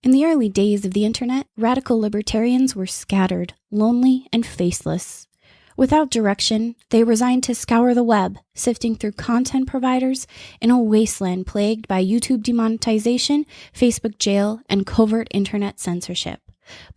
In the early days of the internet, radical libertarians were scattered, lonely, and faceless. Without direction, they resigned to scour the web, sifting through content providers in a wasteland plagued by YouTube demonetization, Facebook jail, and covert internet censorship.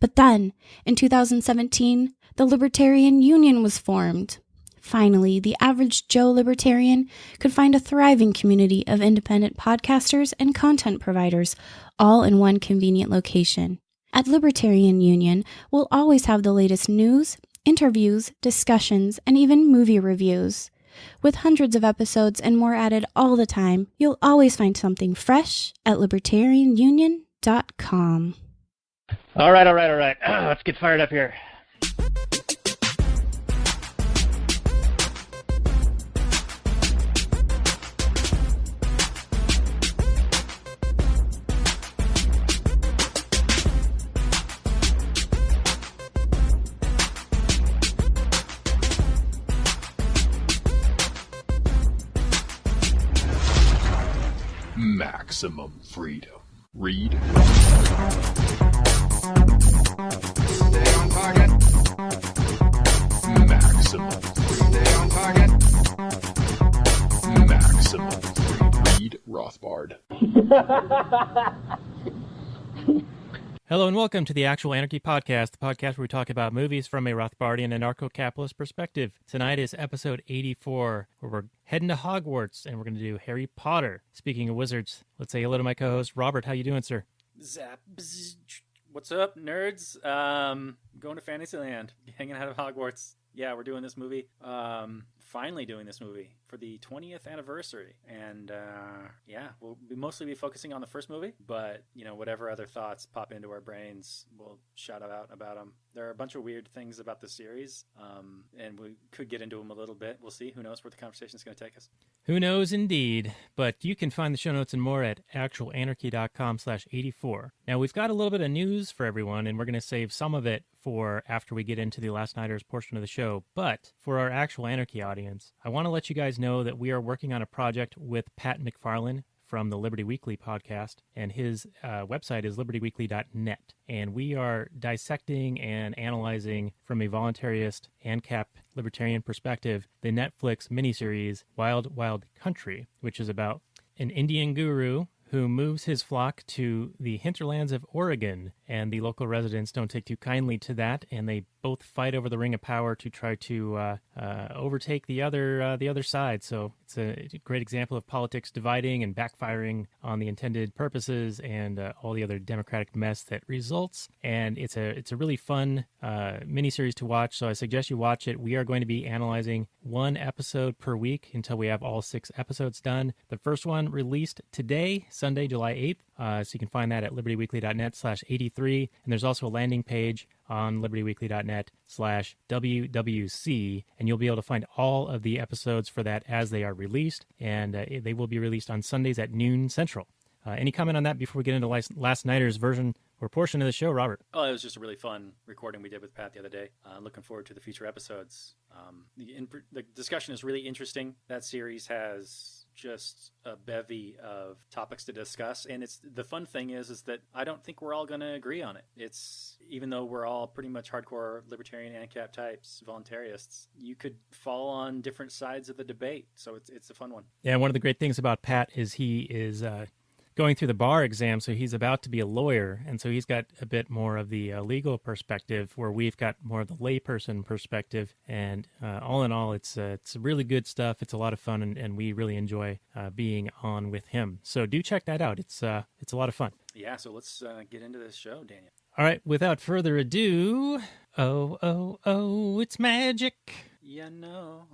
But then, in 2017, the Libertarian Union was formed. Finally, the average Joe libertarian could find a thriving community of independent podcasters and content providers, all in one convenient location. At Libertarian Union, we'll always have the latest news, interviews, discussions, and even movie reviews. With hundreds of episodes and more added all the time, you'll always find something fresh at libertarianunion.com. All right. Let's get fired up here. Maximum freedom. Read. Stay on target. Maximum freedom. Stay on target. Maximum freedom. Read Rothbard. Hello and welcome to the Actual Anarchy Podcast, the podcast where we talk about movies from a Rothbardian and Anarcho-Capitalist perspective. Tonight is episode 84, where we're heading to Hogwarts, and we're going to do Harry Potter. Speaking of wizards, let's say hello to my co-host, Robert. How you doing, sir? Zap. What's up, nerds? Going to Fantasyland, hanging out of Hogwarts. Yeah, we're doing this movie. Finally doing this movie for the 20th anniversary. And we'll mostly be focusing on the first movie, but whatever other thoughts pop into our brains, we'll shout out about them. There are a bunch of weird things about the series, and we could get into them a little bit. We'll see. Who knows where the conversation is going to take us? Who knows, indeed. But you can find the show notes and more at actualanarchy.com/84. Now, we've got a little bit of news for everyone, and we're going to save some of it for after we get into the Last Nighters portion of the show. But for our Actual Anarchy audience, I want to let you guys know that we are working on a project with Pat McFarlane from the Liberty Weekly podcast, and his website is libertyweekly.net. And we are dissecting and analyzing from a voluntarist ANCAP libertarian perspective the Netflix miniseries Wild Wild Country, which is about an Indian guru who moves his flock to the hinterlands of Oregon, and the local residents don't take too kindly to that, and they both fight over the ring of power to try to overtake the other side. So it's a great example of politics dividing and backfiring on the intended purposes, and all the other democratic mess that results. And it's a really fun miniseries to watch. So I suggest you watch it. We are going to be analyzing one episode per week until we have all 6 episodes done. The first one released today, Sunday, July 8th. So you can find that at libertyweekly.net/83. And there's also a landing page on libertyweekly.net/WWC, and you'll be able to find all of the episodes for that as they are released, and they will be released on Sundays at noon Central. Any comment on that before we get into Last Nighters version or portion of the show, Robert? Oh, it was just a really fun recording we did with Pat the other day. Looking forward to the future episodes. The discussion is really interesting. That series has just a bevy of topics to discuss, and the fun thing is that I don't think we're all going to agree on it. It's, even though we're all pretty much hardcore libertarian ANCAP types, voluntarists, you could fall on different sides of the debate, so it's a fun one. Yeah, one of the great things about Pat is he is going through the bar exam, so he's about to be a lawyer, and so he's got a bit more of the legal perspective, where we've got more of the layperson perspective. And all in all, it's really good stuff. It's a lot of fun, and we really enjoy being on with him. So do check that out. It's a lot of fun. Yeah, so let's get into this show, Daniel. All right, without further ado, oh, it's magic. Yeah, no.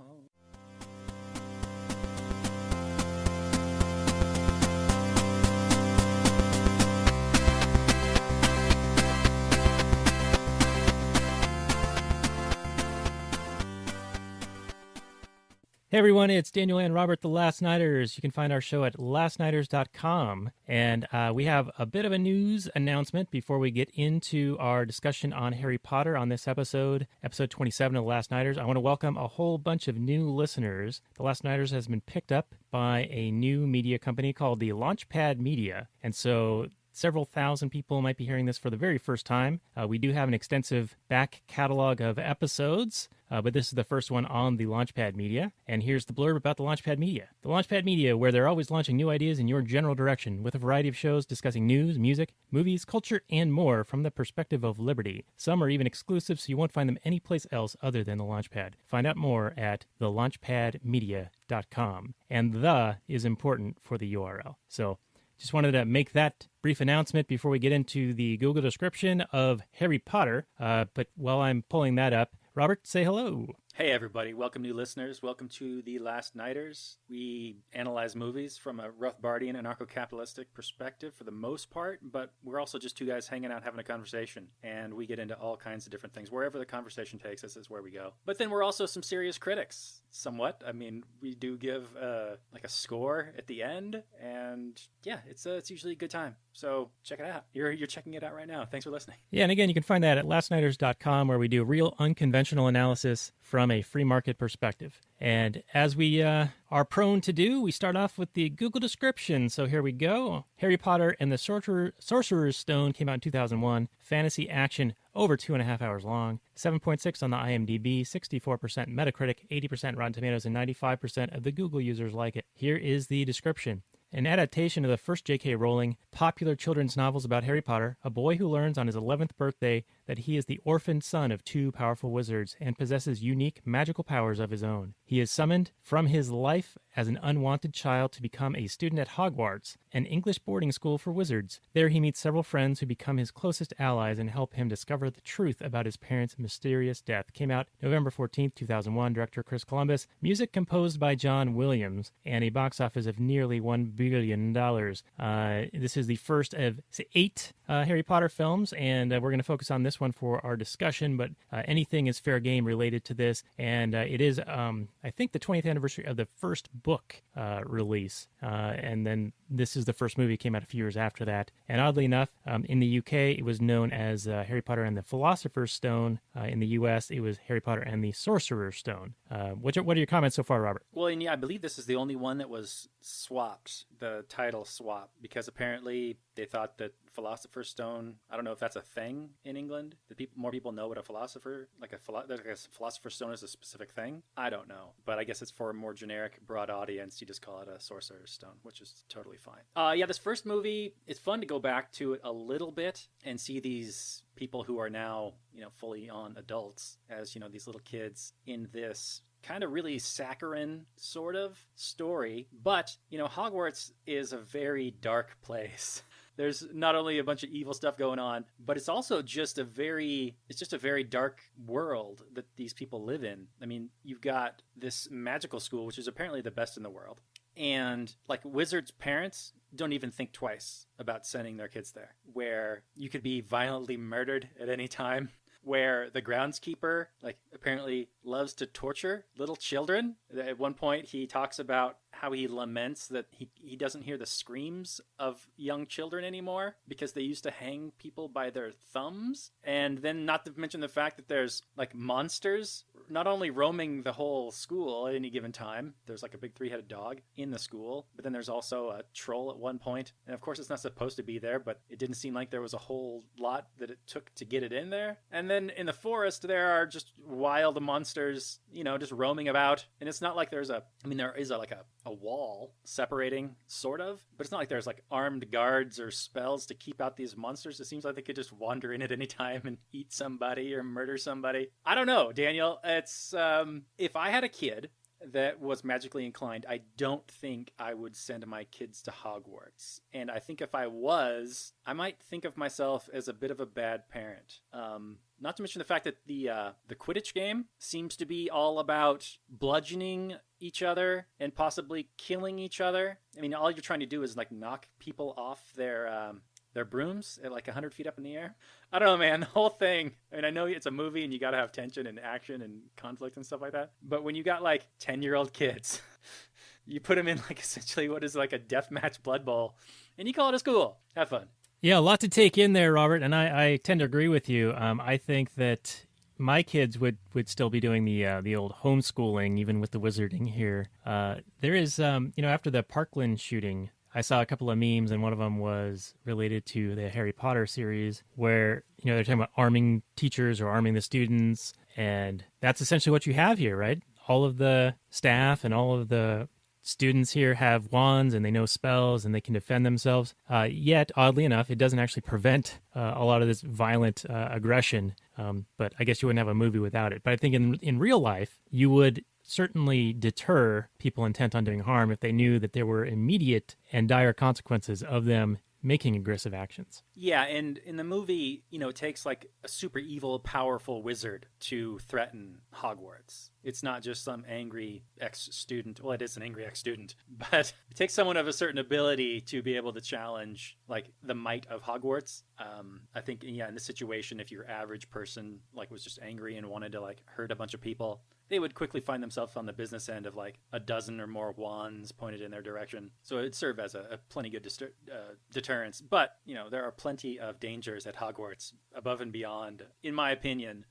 Hey everyone, it's Daniel and Robert, the Last Nighters. You can find our show at lastnighters.com. And we have a bit of a news announcement before we get into our discussion on Harry Potter on this episode 27 of the Last Nighters. I want to welcome a whole bunch of new listeners. The Last Nighters has been picked up by a new media company called the Launchpad Media. And so several thousand people might be hearing this for the very first time. We do have an extensive back catalog of episodes, but this is the first one on the Launchpad Media. And here's the blurb about the Launchpad Media. The Launchpad Media, where they're always launching new ideas in your general direction, with a variety of shows discussing news, music, movies, culture, and more from the perspective of liberty. Some are even exclusive, so you won't find them anyplace else other than the Launchpad. Find out more at thelaunchpadmedia.com. And the is important for the URL. So just wanted to make that brief announcement before we get into the Google description of Harry Potter. But while I'm pulling that up, Robert, say hello. Hey, everybody. Welcome, new listeners. Welcome to The Last Nighters. We analyze movies from a Rothbardian, anarcho-capitalistic perspective for the most part, but we're also just two guys hanging out having a conversation, and we get into all kinds of different things. Wherever the conversation takes us is where we go. But then we're also some serious critics, somewhat. I mean, we do give like a score at the end, and yeah, it's usually a good time. So check it out. You're checking it out right now. Thanks for listening. Yeah, and again, you can find that at lastnighters.com, where we do real unconventional analysis from a free market perspective. And as we are prone to do, we start off with the Google description. So here we go. Harry Potter and the Sorcerer's Stone came out in 2001. Fantasy action over 2.5 hours long. 7.6 on the IMDb, 64% Metacritic, 80% Rotten Tomatoes, and 95% of the Google users like it. Here is the description. An adaptation of the first J.K. Rowling popular children's novels about Harry Potter, a boy who learns on his 11th birthday that he is the orphaned son of two powerful wizards and possesses unique magical powers of his own. He is summoned from his life as an unwanted child to become a student at Hogwarts, an English boarding school for wizards. There he meets several friends who become his closest allies and help him discover the truth about his parents' mysterious death. Came out November 14th, 2001. Director Chris Columbus. Music composed by John Williams, and a box office of nearly $1 billion. This is the first of 8 Harry Potter films, and we're going to focus on this one for our discussion, but anything is fair game related to this, and it is, I think, the 20th anniversary of the first book release, and then this is the first movie, came out a few years after that. And oddly enough, in the UK, it was known as Harry Potter and the Philosopher's Stone. In the US, it was Harry Potter and the Sorcerer's Stone. What are your comments so far, Robert? Well, and yeah, I believe this is the only one that was swapped, the title swap, because apparently they thought that Philosopher's Stone, I don't know if that's a thing in England, that more people know what a philosopher's stone is a specific thing. I don't know, but I guess it's for a more generic, broad audience. You just call it a Sorcerer's Stone, which is totally fine. Yeah, this first movie, it's fun to go back to it a little bit and see these people who are now, fully on adults as, these little kids in this kind of really saccharine sort of story. But, Hogwarts is a very dark place. There's not only a bunch of evil stuff going on, but it's also just a very dark world that these people live in. I mean, you've got this magical school, which is apparently the best in the world. And like wizards' parents don't even think twice about sending their kids there, where you could be violently murdered at any time, where the groundskeeper apparently loves to torture little children. At one point he talks about how he laments that he doesn't hear the screams of young children anymore because they used to hang people by their thumbs. And then not to mention the fact that there's monsters not only roaming the whole school at any given time. There's a big 3-headed dog in the school, but then there's also a troll at one point. And of course it's not supposed to be there, but it didn't seem like there was a whole lot that it took to get it in there. And then in the forest there are just wild monsters, just roaming about. And it's not like there is a wall separating, sort of, but it's not like there's armed guards or spells to keep out these monsters. It seems like they could just wander in at any time and eat somebody or murder somebody. I don't know, Daniel. It's if I had a kid that was magically inclined, I don't think I would send my kids to Hogwarts. And I think if I was, I might think of myself as a bit of a bad parent. Not to mention the fact that the Quidditch game seems to be all about bludgeoning each other and possibly killing each other. I mean, all you're trying to do is knock people off their brooms at 100 feet up in the air. I don't know, man. The whole thing. I mean, I know it's a movie and you got to have tension and action and conflict and stuff like that. But when you got 10-year-old kids, you put them in essentially what is a deathmatch blood bowl, and you call it a school. Have fun. Yeah, a lot to take in there, Robert, and I tend to agree with you. I think that my kids would still be doing the old homeschooling, even with the wizarding here. There is, after the Parkland shooting, I saw a couple of memes, and one of them was related to the Harry Potter series, where they're talking about arming teachers or arming the students, and that's essentially what you have here, right? All of the staff and all of the students here have wands and they know spells and they can defend themselves. Yet, oddly enough, it doesn't actually prevent a lot of this violent aggression. But I guess you wouldn't have a movie without it. But I think in real life, you would certainly deter people intent on doing harm if they knew that there were immediate and dire consequences of them making aggressive actions. Yeah, and in the movie, it takes like a super evil, powerful wizard to threaten Hogwarts. It's not just some angry ex-student. Well, it is an angry ex-student, but it takes someone of a certain ability to be able to challenge like the might of Hogwarts. I think, in this situation, if your average person like was just angry and wanted to like hurt a bunch of people, they would quickly find themselves on the business end of like a dozen or more wands pointed in their direction. So it'd serve as a plenty good deterrence. But, there are plenty of dangers at Hogwarts above and beyond, in my opinion,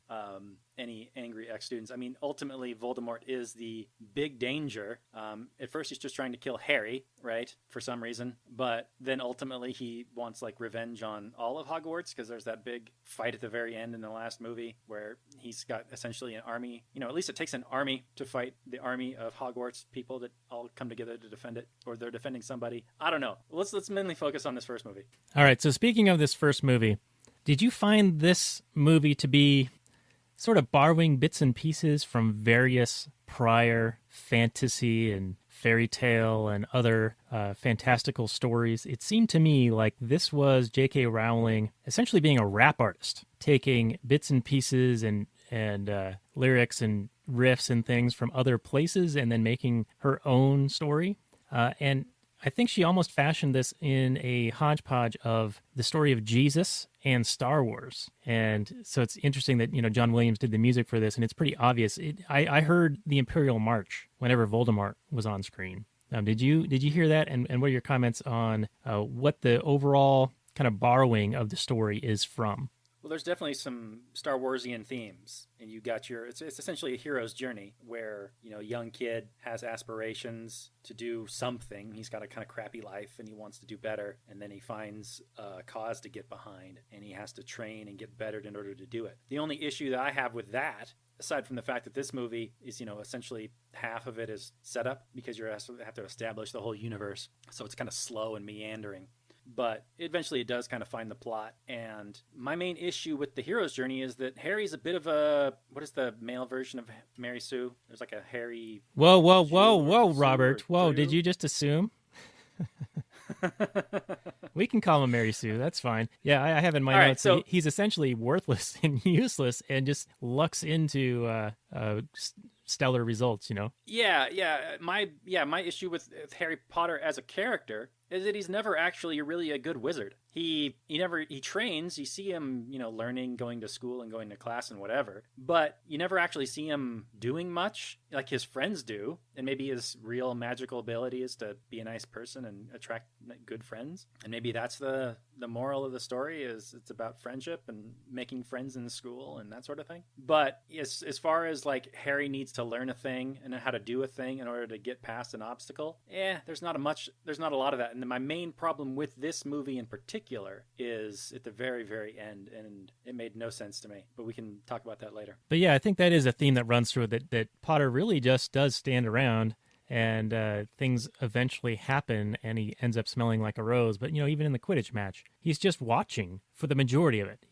any angry ex-students. I mean, ultimately, Voldemort is the big danger. At first, he's just trying to kill Harry, right, for some reason. But then ultimately, he wants like revenge on all of Hogwarts because there's that big fight at the very end in the last movie where he's got essentially an army. At least it takes an army to fight the army of Hogwarts people that all come together to defend it, or they're defending somebody. I don't know. Let's mainly focus on this first movie. All right. So speaking of this first movie, did you find this movie to be sort of borrowing bits and pieces from various prior fantasy and fairy tale and other fantastical stories? It seemed to me like this was J.K. Rowling essentially being a rap artist, taking bits and pieces and lyrics and riffs and things from other places and then making her own story. And I think she almost fashioned this in a hodgepodge of the story of Jesus and Star Wars. And so it's interesting that, John Williams did the music for this, and it's pretty obvious. I heard the Imperial March whenever Voldemort was on screen. Did you hear that? And what are your comments on what the overall kind of borrowing of the story is from? Well, there's definitely some Star Warsian themes, and you got it's essentially a hero's journey where, a young kid has aspirations to do something. He's got a kind of crappy life and he wants to do better. And then he finds a cause to get behind and he has to train and get better in order to do it. The only issue that I have with that, aside from the fact that this movie is, essentially half of it is set up because you have to establish the whole universe. So it's kind of slow and meandering. But eventually it does kind of find the plot. And my main issue with the hero's journey is that Harry's a bit of a... What is the male version of Mary Sue? There's like a Harry... Whoa, Robert. Whoa, did you just assume? We can call him Mary Sue. That's fine. Yeah, I have in my notes. So he's essentially worthless and useless and just lucks into stellar results, Yeah. My issue with Harry Potter as a character is that he's never actually really a good wizard. He trains. You see him, learning, going to school and going to class and whatever, but you never actually see him doing much like his friends do. And maybe his real magical ability is to be a nice person and attract good friends. And maybe that's the moral of the story is it's about friendship and making friends in school and that sort of thing. But as far as like Harry needs to learn a thing and how to do a thing in order to get past an obstacle, there's not a lot of that. And my main problem with this movie in particular is at the very, very end, and it made no sense to me. But we can talk about that later. But yeah, I think that is a theme that runs through it, that Potter really just does stand around and things eventually happen and he ends up smelling like a rose. But, even in the Quidditch match, he's just watching for the majority of it.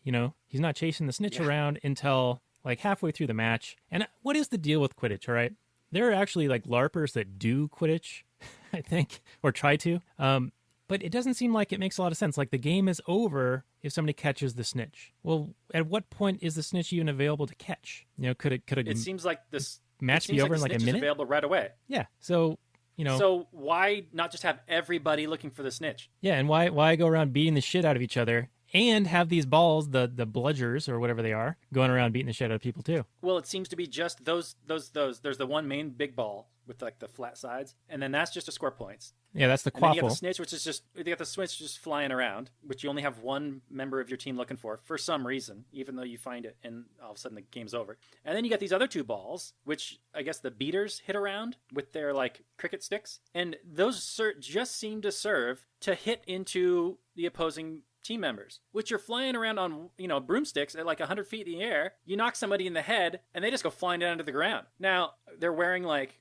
He's not chasing the snitch around until like halfway through the match. And what is the deal with Quidditch, all right? There are actually like LARPers that do Quidditch, I think, or try to. But it doesn't seem like it makes a lot of sense. Like the game is over if somebody catches the snitch. Well, at what point is the snitch even available to catch? Could it seems like this match be over in like a minute? Available right away. Yeah. So, So why not just have everybody looking for the snitch? Yeah, and why go around beating the shit out of each other and have these balls, the bludgers or whatever they are, going around beating the shit out of people too? Well, it seems to be just those. There's the one main big ball with like the flat sides, and then that's just to score points. Yeah, that's the And then you got quaffle. the snitch, which is just you got the switch just flying around, which you only have one member of your team looking for some reason, even though you find it and all of a sudden the game's over. And then you got these other two balls, which I guess the beaters hit around with their like cricket sticks, and those just seem to serve to hit into the opposing team members, which are flying around on, broomsticks at like 100 feet in the air. You knock somebody in the head and they just go flying down to the ground. Now, they're wearing like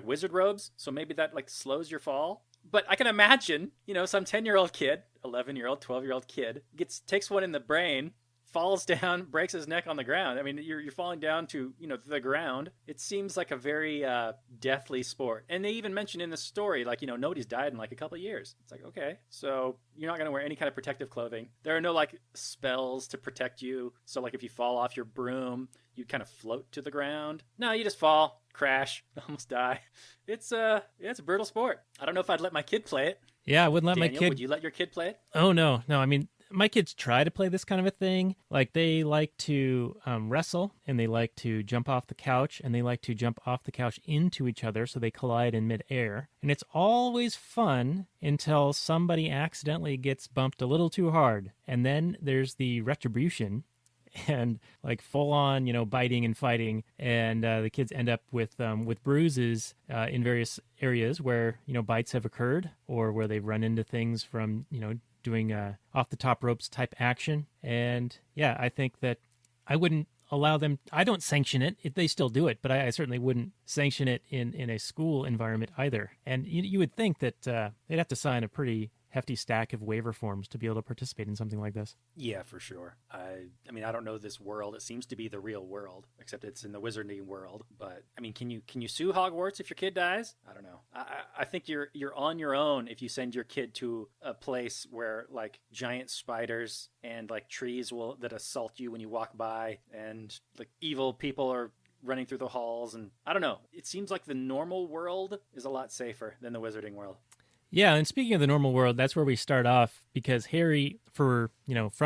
wizard robes, so maybe that like slows your fall. But I can imagine, some 10-year-old kid, 11-year-old, 12-year-old kid takes one in the brain, falls down, breaks his neck on the ground. I mean, you're falling down to, the ground. It seems like a very deathly sport. And they even mention in the story, like, nobody's died in like a couple of years. It's like, okay, so you're not going to wear any kind of protective clothing. There are no like spells to protect you. So like if you fall off your broom, you kind of float to the ground. No, you just fall, crash, almost die. It's a brutal sport. I don't know if I'd let my kid play it. Yeah, I wouldn't let Daniel, my kid. would you let your kid play it? Oh, no. I mean, my kids try to play this kind of a thing. Like they like to wrestle, and they like to jump off the couch, and they like to jump off the couch into each other so they collide in midair. And it's always fun until somebody accidentally gets bumped a little too hard. And then there's the retribution and like full on, biting and fighting. And the kids end up with bruises in various areas where, bites have occurred or where they've run into things from, doing off the top ropes type action. And yeah, I think that I wouldn't allow them. I don't sanction it. They still do it, but I certainly wouldn't sanction it in a school environment either. And you would think that they'd have to sign a pretty hefty stack of waiver forms to be able to participate in something like this. Yeah, for sure. I mean, I don't know this world. It seems to be the real world, except it's in the wizarding world. But I mean, can you sue Hogwarts if your kid dies? I don't know. I think you're on your own if you send your kid to a place where like giant spiders and like trees that assault you when you walk by, and like evil people are running through the halls. And I don't know. It seems like the normal world is a lot safer than the wizarding world. Yeah, and speaking of the normal world, that's where we start off, because Harry, from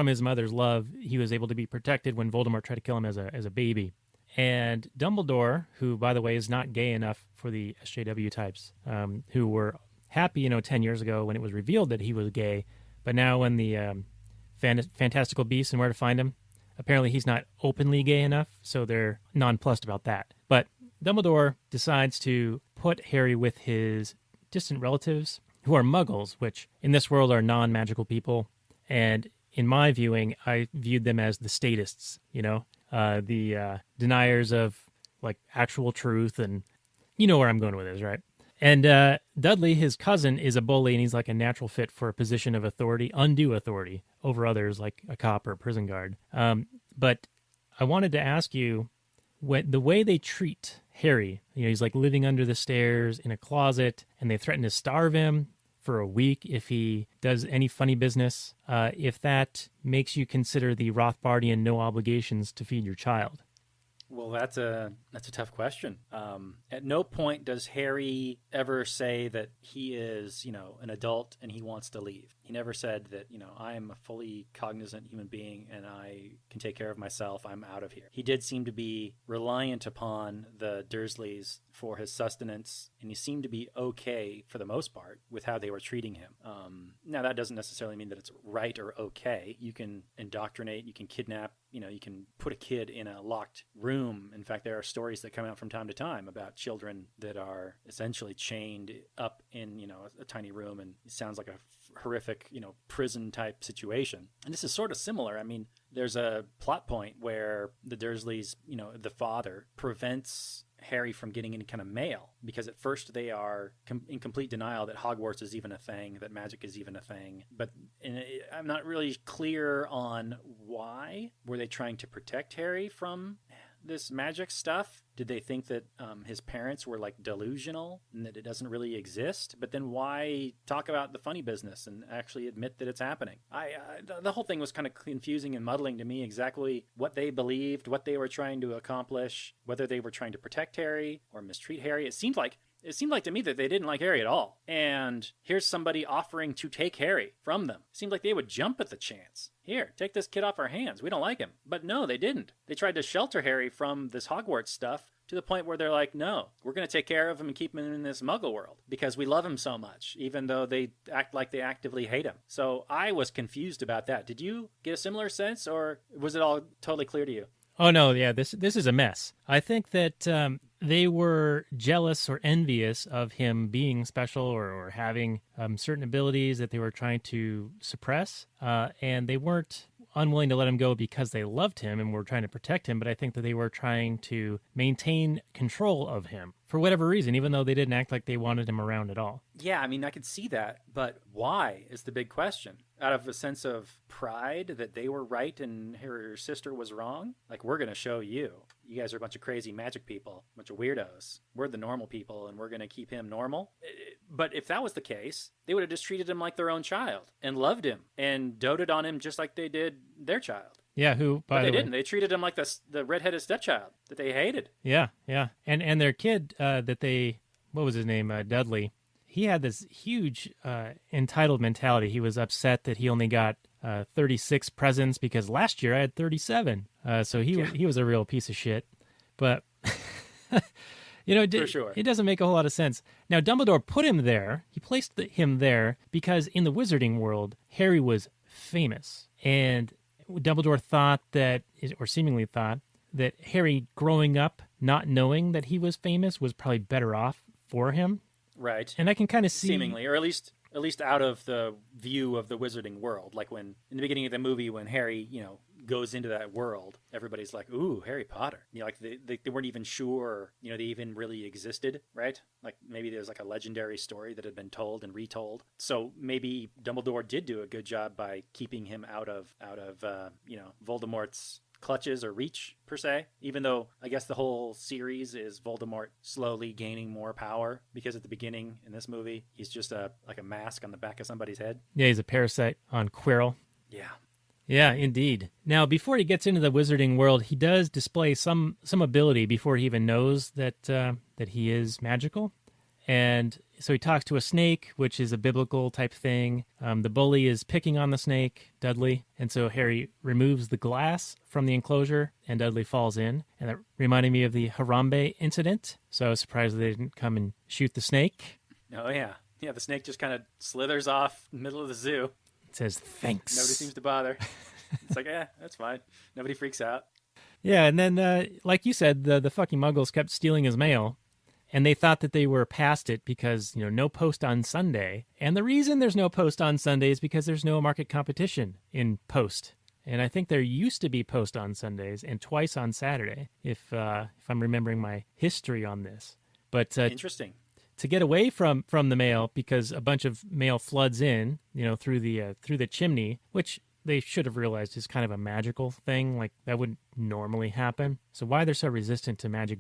his mother's love, he was able to be protected when Voldemort tried to kill him as a baby. And Dumbledore, who, by the way, is not gay enough for the SJW types, who were happy, 10 years ago when it was revealed that he was gay, but now when the Fantastical Beasts and Where to Find Him, apparently he's not openly gay enough, so they're nonplussed about that. But Dumbledore decides to put Harry with his distant relatives, who are muggles, which in this world are non-magical people. And in my viewing, I viewed them as the statists, the deniers of like actual truth. And you know where I'm going with this, right? And Dudley, his cousin, is a bully, and he's like a natural fit for a position of authority, undue authority over others, like a cop or a prison guard. But I wanted to ask you, the way they treat Harry, he's like living under the stairs in a closet, and they threaten to starve him for a week if he does any funny business. If that makes you consider the Rothbardian no obligations to feed your child. Well, that's a tough question. At no point does Harry ever say that he is, an adult and he wants to leave. He never said that, I am a fully cognizant human being and I can take care of myself. I'm out of here. He did seem to be reliant upon the Dursleys for his sustenance, and he seemed to be okay for the most part with how they were treating him. Now, that doesn't necessarily mean that it's right or okay. You can indoctrinate, you can kidnap, you can put a kid in a locked room. In fact, there are stories that come out from time to time about children that are essentially chained up in, a tiny room, and it sounds like a horrific, prison type situation. And this is sort of similar. I mean, there's a plot point where the Dursleys, the father prevents Harry from getting any kind of mail, because at first they are in complete denial that Hogwarts is even a thing, that magic is even a thing. But I'm not really clear on why. Were they trying to protect Harry from this magic stuff? Did they think that his parents were like delusional and that it doesn't really exist? But then why talk about the funny business and actually admit that it's happening? The whole thing was kind of confusing and muddling to me, exactly what they believed, what they were trying to accomplish, whether they were trying to protect Harry or mistreat Harry. It seemed like to me that they didn't like Harry at all. And here's somebody offering to take Harry from them. It seemed like they would jump at the chance. Here, take this kid off our hands. We don't like him. But no, they didn't. They tried to shelter Harry from this Hogwarts stuff to the point where they're like, no, we're going to take care of him and keep him in this muggle world because we love him so much, even though they act like they actively hate him. So I was confused about that. Did you get a similar sense, or was it all totally clear to you? Oh, no, yeah, this is a mess. I think that they were jealous or envious of him being special or having certain abilities that they were trying to suppress, and they weren't unwilling to let him go because they loved him and were trying to protect him, but I think that they were trying to maintain control of him for whatever reason, even though they didn't act like they wanted him around at all. Yeah, I mean, I could see that, but why is the big question. Out of a sense of pride that they were right and her sister was wrong? Like, we're going to show you. You guys are a bunch of crazy magic people, a bunch of weirdos. We're the normal people, and we're going to keep him normal. But if that was the case, they would have just treated him like their own child and loved him and doted on him just like they did their child. Yeah, who, by But the they way, didn't. They treated him like the redheaded stepchild that they hated. Yeah. And their kid that they, what was his name, Dudley, he had this huge entitled mentality. He was upset that he only got 36 presents because last year I had 37. So he was a real piece of shit. But, For sure. It doesn't make a whole lot of sense. Now, Dumbledore put him there. He placed him there because in the wizarding world, Harry was famous. And Dumbledore thought that, or seemingly thought, that Harry growing up not knowing that he was famous was probably better off for him. Right. And I can kind of see... Seemingly, or at least out of the view of the wizarding world. Like when, in the beginning of the movie, when Harry, goes into that world, everybody's like, ooh, Harry Potter. Like they weren't even sure, they even really existed, right? Like maybe there's like a legendary story that had been told and retold. So maybe Dumbledore did do a good job by keeping him out of Voldemort's clutches or reach, per se, even though I guess the whole series is Voldemort slowly gaining more power, because at the beginning in this movie he's just like a mask on the back of somebody's head. Yeah, he's a parasite on Quirrell. Yeah, indeed. Now, before he gets into the wizarding world, he does display some ability before he even knows that he is magical. And so he talks to a snake, which is a biblical type thing. The bully is picking on the snake, Dudley. And so Harry removes the glass from the enclosure, and Dudley falls in. And that reminded me of the Harambe incident. So I was surprised they didn't come and shoot the snake. Oh, yeah. Yeah, the snake just kind of slithers off in the middle of the zoo. It says, thanks. Nobody seems to bother. It's like, that's fine. Nobody freaks out. Yeah, and then, like you said, the fucking muggles kept stealing his mail. And they thought that they were past it because, no post on Sunday. And the reason there's no post on Sunday is because there's no market competition in post. And I think there used to be post on Sundays and twice on Saturday, if I'm remembering my history on this. But interesting. To get away from the mail, because a bunch of mail floods in, through the chimney, which they should have realized is kind of a magical thing, like that wouldn't normally happen. So why they're so resistant to magic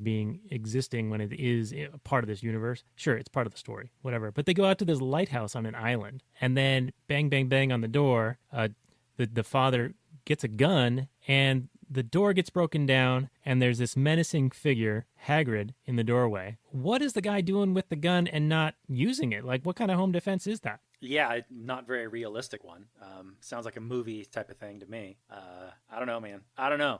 existing when it is a part of this universe? Sure, it's part of the story, whatever. But they go out to this lighthouse on an island, and then bang, bang, bang on the door. The father gets a gun, and the door gets broken down, and there's this menacing figure, Hagrid, in the doorway. What is the guy doing with the gun and not using it? Like, what kind of home defense is that? Yeah, not very realistic one. Sounds like a movie type of thing to me. I don't know, man. I don't know.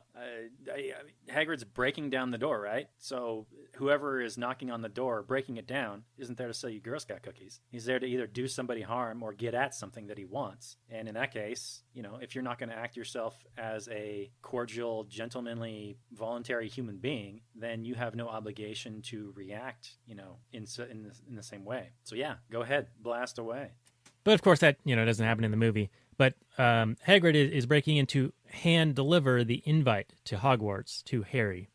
Hagrid's breaking down the door, right? So whoever is knocking on the door, breaking it down, isn't there to sell you Girl Scout cookies. He's there to either do somebody harm or get at something that he wants. And in that case, if you're not going to act yourself as a cordial, gentlemanly, voluntary human being, then you have no obligation to react, in the same way. So yeah, go ahead, blast away. But of course that, doesn't happen in the movie. But Hagrid is breaking in to hand deliver the invite to Hogwarts to Harry.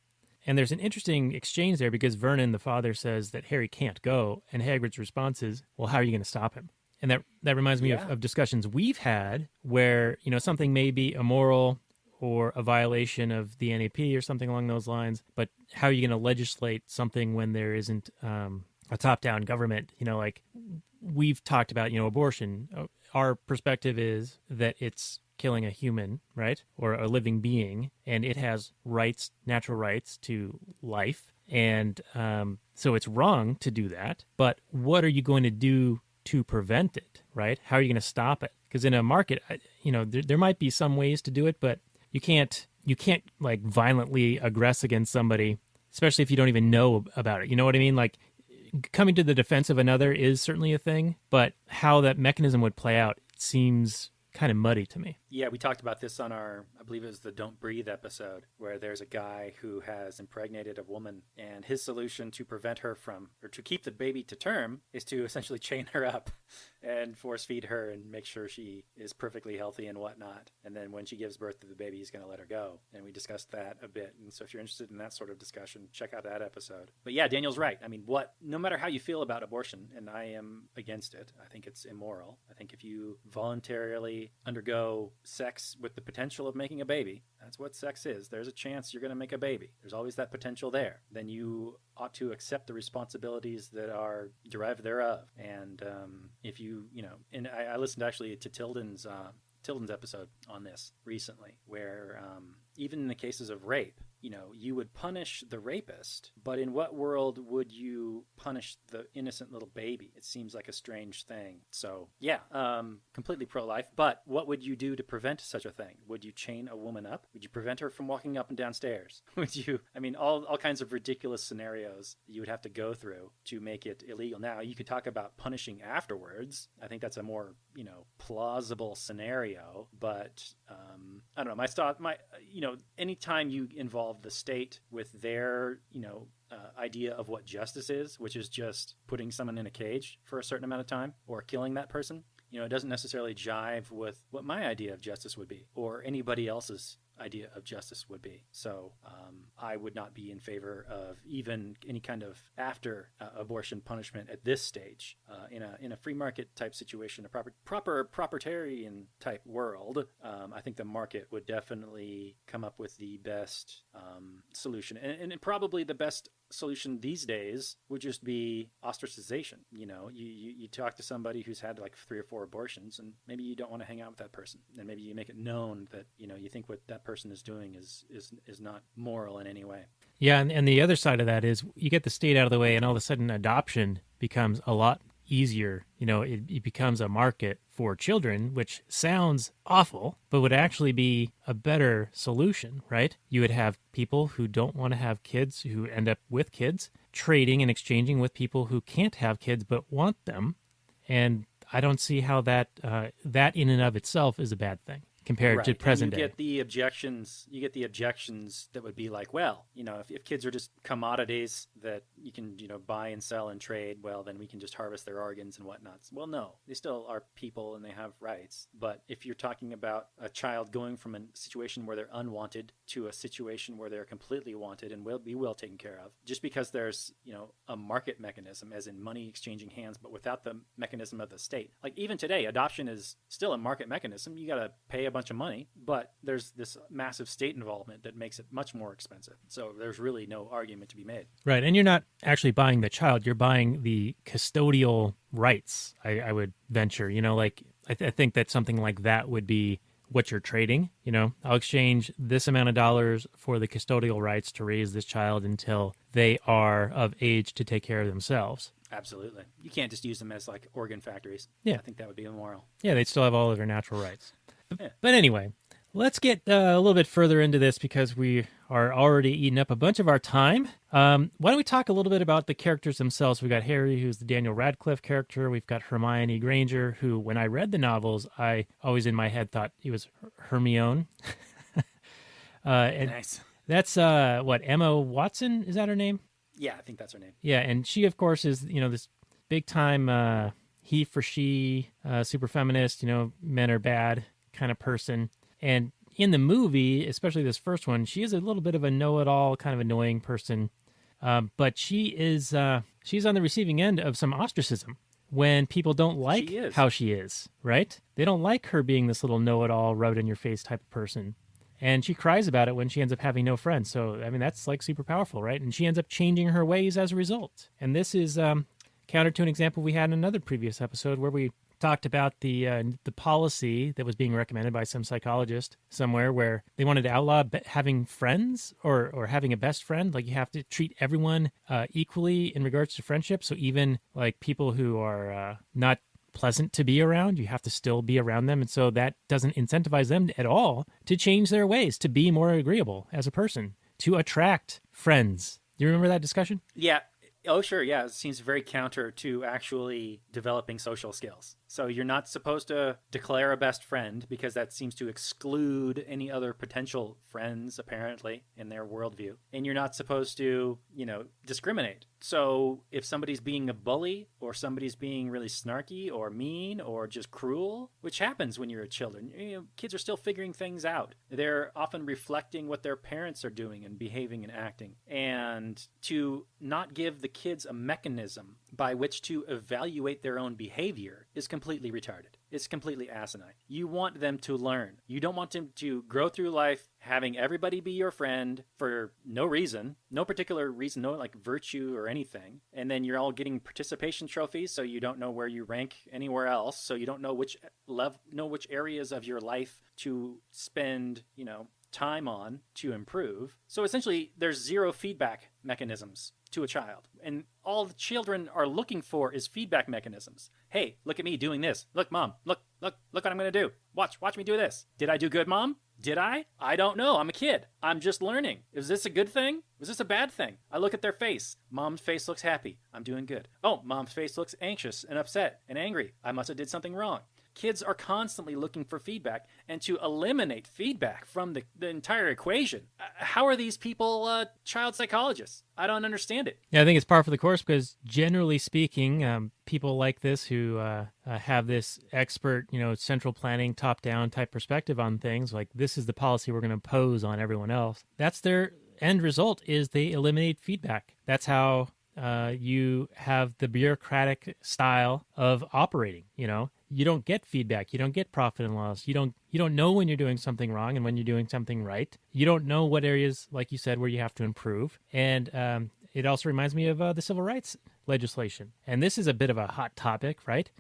And there's an interesting exchange there because Vernon, the father, says that Harry can't go. And Hagrid's response is, well, how are you going to stop him? And that reminds me of discussions we've had where, something may be immoral or a violation of the NAP or something along those lines. But how are you going to legislate something when there isn't a top-down government? Like we've talked about, abortion. Our perspective is that it's killing a human, right? Or a living being, and it has rights, natural rights to life. And so it's wrong to do that. But what are you going to do to prevent it, right? How are you going to stop it? Because in a market, there might be some ways to do it, but you can't like violently aggress against somebody especially if you don't even know about it. You know what I mean? Like, coming to the defense of another is certainly a thing, but how that mechanism would play out seems kind of muddy to me. Yeah, we talked about this on our, I believe it was the Don't Breathe episode, where there's a guy who has impregnated a woman, and his solution to prevent her from, or to keep the baby to term, is to essentially chain her up and force feed her and make sure she is perfectly healthy and whatnot. And then when she gives birth to the baby, he's going to let her go. And we discussed that a bit. And so if you're interested in that sort of discussion, check out that episode. But yeah, Daniel's right. I mean, no matter how you feel about abortion, and I am against it, I think it's immoral. I think if you voluntarily undergo sex with the potential of making a baby, that's what sex is. There's a chance you're going to make a baby. There's always that potential there. Then you ought to accept the responsibilities that are derived thereof. And if and I listened actually to Tilden's episode on this recently, where even in the cases of rape, you would punish the rapist, but in what world would you punish the innocent little baby? It seems like a strange thing. So yeah, completely pro-life, but what would you do to prevent such a thing? Would you chain a woman up? Would you prevent her from walking up and down stairs? Would you, all kinds of ridiculous scenarios you would have to go through to make it illegal. Now, you could talk about punishing afterwards. I think that's a more, plausible scenario, but I don't know, anytime you involve the state with their, idea of what justice is, which is just putting someone in a cage for a certain amount of time or killing that person, it doesn't necessarily jive with what my idea of justice would be or anybody else's idea of justice would be. So I would not be in favor of even any kind of after abortion punishment at this stage. In a free market type situation, a proper propertarian type world, I think the market would definitely come up with the best solution, and probably the best solution these days would just be ostracization. You talk to somebody who's had like 3 or 4 abortions, and maybe you don't want to hang out with that person, and maybe you make it known that you think what that person is doing is not moral in any way. Yeah, and the other side of that is you get the state out of the way, and all of a sudden adoption becomes a lot easier. It becomes a market for children, which sounds awful, but would actually be a better solution, right? You would have people who don't want to have kids who end up with kids, trading and exchanging with people who can't have kids but want them. And I don't see how that in and of itself is a bad thing compared to present day. You get the objections that would be like, well, if kids are just commodities that you can, buy and sell and trade, well, then we can just harvest their organs and whatnot. Well, no, they still are people and they have rights. But if you're talking about a child going from a situation where they're unwanted to a situation where they're completely wanted and will be well taken care of, just because there's, a market mechanism, as in money exchanging hands, but without the mechanism of the state. Like even today, adoption is still a market mechanism. You got to pay a bunch of money, but there's this massive state involvement that makes it much more expensive. So there's really no argument to be made. Right, and you're not actually buying the child, you're buying the custodial rights, I would venture. I think that something like that would be what you're trading. I'll exchange this amount of dollars for the custodial rights to raise this child until they are of age to take care of themselves. Absolutely. You can't just use them as like organ factories. Yeah. I think that would be immoral. Yeah, they'd still have all of their natural rights. Yeah. But anyway, let's get a little bit further into this because we are already eating up a bunch of our time. Why don't we talk a little bit about the characters themselves? We've got Harry, who's the Daniel Radcliffe character. We've got Hermione Granger, who, when I read the novels, I always in my head thought he was Hermione. Nice. That's, Emma Watson? Is that her name? Yeah, I think that's her name. Yeah, and she, of course, is, this big-time he for she, super feminist, men are bad kind of person. And in the movie, especially this first one, she is a little bit of a know-it-all kind of annoying person. But she is she's on the receiving end of some ostracism when people don't like how she is, right? They don't like her being this little know-it-all, rub-it-in-your-face type of person. And she cries about it when she ends up having no friends. So, that's like super powerful, right? And she ends up changing her ways as a result. And this is counter to an example we had in another previous episode where we talked about the policy that was being recommended by some psychologist somewhere where they wanted to outlaw having friends or having a best friend. Like you have to treat everyone equally in regards to friendship. So even like people who are not pleasant to be around, you have to still be around them. And so that doesn't incentivize them at all to change their ways, to be more agreeable as a person, to attract friends Do you remember that discussion? Yeah. Oh, sure. Yeah. It seems very counter to actually developing social skills. So you're not supposed to declare a best friend because that seems to exclude any other potential friends, apparently, in their worldview. And you're not supposed to, discriminate. So if somebody's being a bully or somebody's being really snarky or mean or just cruel, which happens when you're a children, kids are still figuring things out. They're often reflecting what their parents are doing and behaving and acting. And to not give the kids a mechanism by which to evaluate their own behavior is completely retarded. It's completely asinine. You want them to learn. You don't want them to grow through life having everybody be your friend for no reason, no particular reason, no like virtue or anything. And then you're all getting participation trophies, so you don't know where you rank anywhere else. So you don't know which areas of your life to spend, time on to improve. So essentially, there's zero feedback mechanisms to a child. And all the children are looking for is feedback mechanisms. Hey, look at me doing this. Look, Mom, look what I'm going to do. Watch me do this. Did I do good, Mom? Did I? I don't know. I'm a kid. I'm just learning. Is this a good thing? Was this a bad thing? I look at their face. Mom's face looks happy. I'm doing good. Oh, Mom's face looks anxious and upset and angry. I must have did something wrong. Kids are constantly looking for feedback, and to eliminate feedback from the entire equation, how are these people child psychologists? I don't understand it. Yeah, I think it's par for the course because generally speaking, people like this who have this expert, central planning, top-down type perspective on things, like this is the policy we're going to impose on everyone else. That's their end result is they eliminate feedback. That's how you have the bureaucratic style of operating, You don't get feedback. You don't get profit and loss. You don't know when you're doing something wrong and when you're doing something right. You don't know what areas, like you said, where you have to improve. And it also reminds me of the civil rights legislation. And this is a bit of a hot topic, right?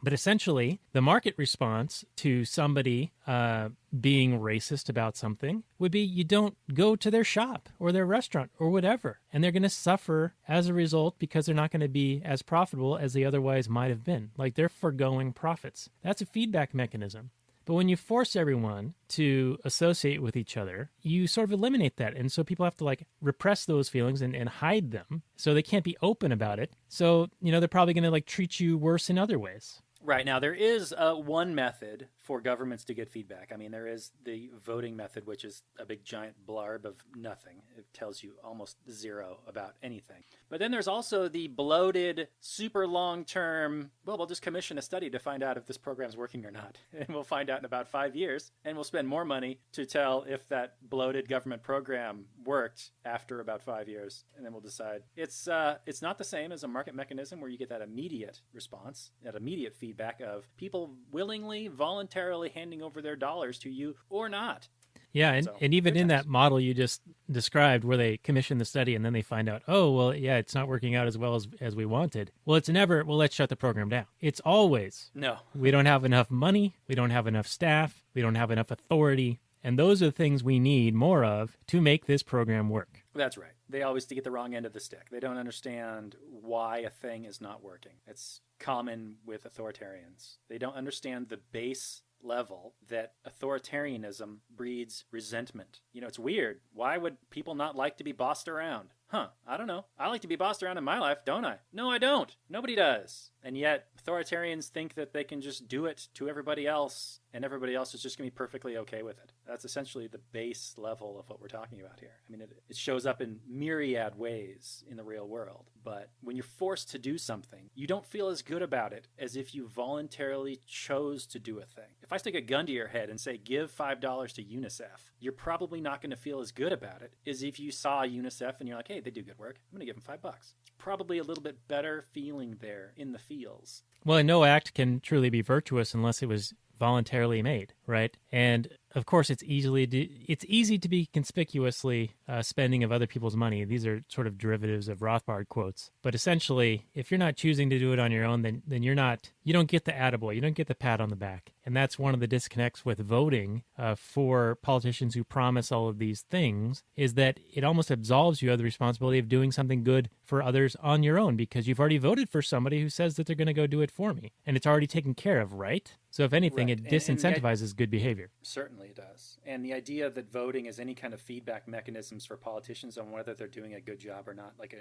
But essentially, the market response to somebody being racist about something would be you don't go to their shop or their restaurant or whatever. And they're going to suffer as a result because they're not going to be as profitable as they otherwise might have been. Like they're foregoing profits. That's a feedback mechanism. But when you force everyone to associate with each other, you sort of eliminate that. And so people have to repress those feelings and hide them. So they can't be open about it. So, they're probably going to treat you worse in other ways. Right. Now, there is one method for governments to get feedback. I mean, there is the voting method, which is a big giant blarb of nothing. It tells you almost zero about anything. But then there's also the bloated, super long-term, we'll just commission a study to find out if this program's working or not. And we'll find out in about 5 years. And we'll spend more money to tell if that bloated government program worked after about 5 years. And then we'll decide. It's not the same as a market mechanism where you get that immediate response, that immediate feedback of people willingly, voluntarily handing over their dollars to you or not. Yeah, and even in that model you just described where they commission the study and then they find out, oh, well, yeah, it's not working out as well as we wanted. Well, it's never, let's shut the program down. It's always, no, we don't have enough money, we don't have enough staff, we don't have enough authority, and those are the things we need more of to make this program work. That's right. They always get the wrong end of the stick. They don't understand why a thing is not working. It's common with authoritarians. They don't understand the base level that authoritarianism breeds resentment. It's weird. Why would people not like to be bossed around? I don't know. I like to be bossed around in my life, don't I? No, I don't. Nobody does. And yet, authoritarians think that they can just do it to everybody else, and everybody else is just going to be perfectly okay with it. That's essentially the base level of what we're talking about here. I mean, it shows up in myriad ways in the real world. But when you're forced to do something, you don't feel as good about it as if you voluntarily chose to do a thing. If I stick a gun to your head and say, give $5 to UNICEF, you're probably not going to feel as good about it as if you saw UNICEF and you're like, hey, they do good work. I'm going to give them $5. It's probably a little bit better feeling there in the feels. Well, and no act can truly be virtuous unless it was voluntarily made, right? And of course, it's easy to be conspicuously spending of other people's money. These are sort of derivatives of Rothbard quotes. But essentially, if you're not choosing to do it on your own, then you don't get the attaboy, you don't get the pat on the back. And that's one of the disconnects with voting for politicians who promise all of these things, is that it almost absolves you of the responsibility of doing something good for others on your own, because you've already voted for somebody who says that they're going to go do it for me. And it's already taken care of, right? So if anything, right. It disincentivizes good behavior. Certainly. certainly it does. And the idea that voting is any kind of feedback mechanisms for politicians on whether they're doing a good job or not, like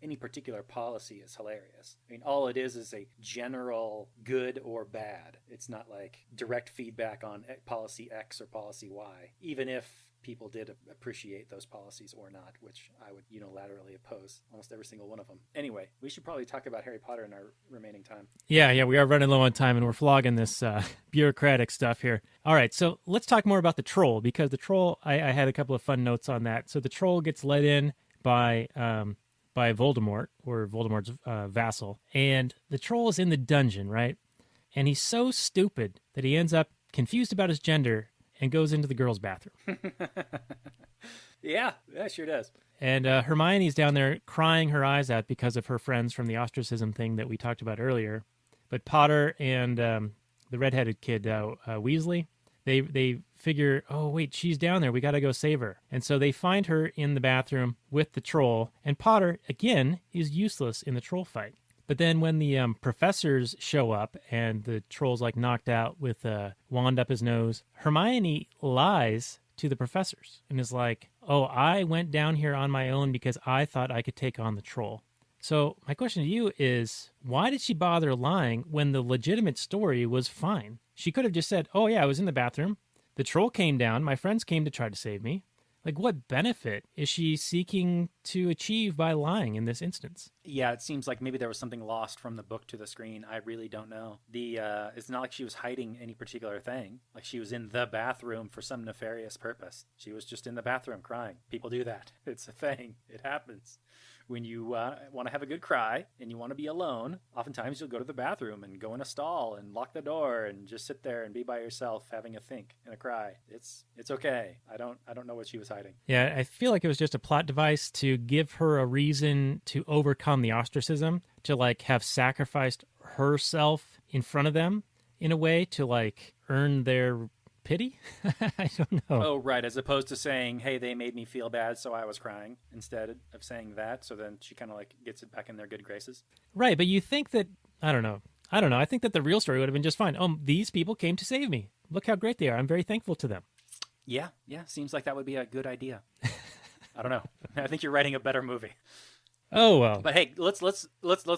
any particular policy, is hilarious. I mean, all it is a general good or bad. It's not like direct feedback on policy X or policy Y, even if people did appreciate those policies or not, which I would unilaterally oppose almost every single one of them. Anyway, we should probably talk about Harry Potter in our remaining time. Yeah, we are running low on time, and we're flogging this bureaucratic stuff here. All right, so let's talk more about the troll, because the troll, I had a couple of fun notes on that. So the troll gets let in by Voldemort, or Voldemort's vassal, and the troll is in the dungeon, right? And he's so stupid that he ends up confused about his gender and goes into the girls' bathroom. Yeah, sure does. And Hermione's down there crying her eyes out because of her friends from the ostracism thing that we talked about earlier. But Potter and the redheaded kid, Weasley, they figure, oh, wait, she's down there. We got to go save her. And so they find her in the bathroom with the troll. And Potter, again, is useless in the troll fight. But then when the professors show up and the troll's like knocked out with a wand up his nose, Hermione lies to the professors and is like, oh, I went down here on my own because I thought I could take on the troll. So my question to you is, why did she bother lying when the legitimate story was fine? She could have just said, oh yeah, I was in the bathroom. The troll came down. My friends came to try to save me. Like, what benefit is she seeking to achieve by lying in this instance? Yeah, it seems like maybe there was something lost from the book to the screen. I really don't know. It's not like she was hiding any particular thing. Like she was in the bathroom for some nefarious purpose. She was just in the bathroom crying. People do that. It's a thing. It happens. When you want to have a good cry and you want to be alone, oftentimes you'll go to the bathroom and go in a stall and lock the door and just sit there and be by yourself having a think and a cry. It's okay. I don't know what she was hiding. Yeah, I feel like it was just a plot device to give her a reason to overcome the ostracism, to like have sacrificed herself in front of them in a way to like earn their pity? I don't know. Oh, right. As opposed to saying, hey, they made me feel bad, so I was crying, instead of saying that. So then she kind of like gets it back in their good graces. Right. But you think that, I don't know. I think that the real story would have been just fine. Oh, these people came to save me. Look how great they are. I'm very thankful to them. Yeah. Seems like that would be a good idea. I don't know. I think you're writing a better movie. Oh, well. But hey, let's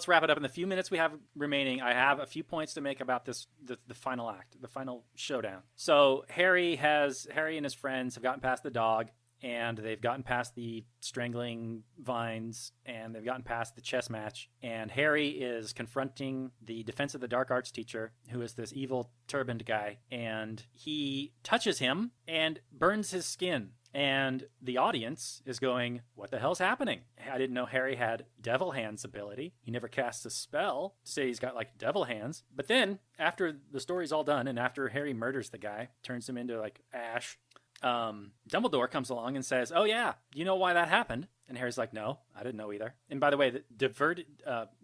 wrap it up in the few minutes we have remaining. I have a few points to make about the final act, the final showdown. So Harry and his friends have gotten past the dog, and they've gotten past the strangling vines, and they've gotten past the chess match. And Harry is confronting the Defense of the Dark Arts teacher, who is this evil turbaned guy, and he touches him and burns his skin. And the audience is going, what the hell's happening? I didn't know Harry had Devil Hands ability. He never casts a spell to say he's got like Devil Hands. But then after the story's all done and after Harry murders the guy, turns him into like ash, Dumbledore comes along and says, oh yeah, you know why that happened? And Harry's like, no, I didn't know either. And by the way,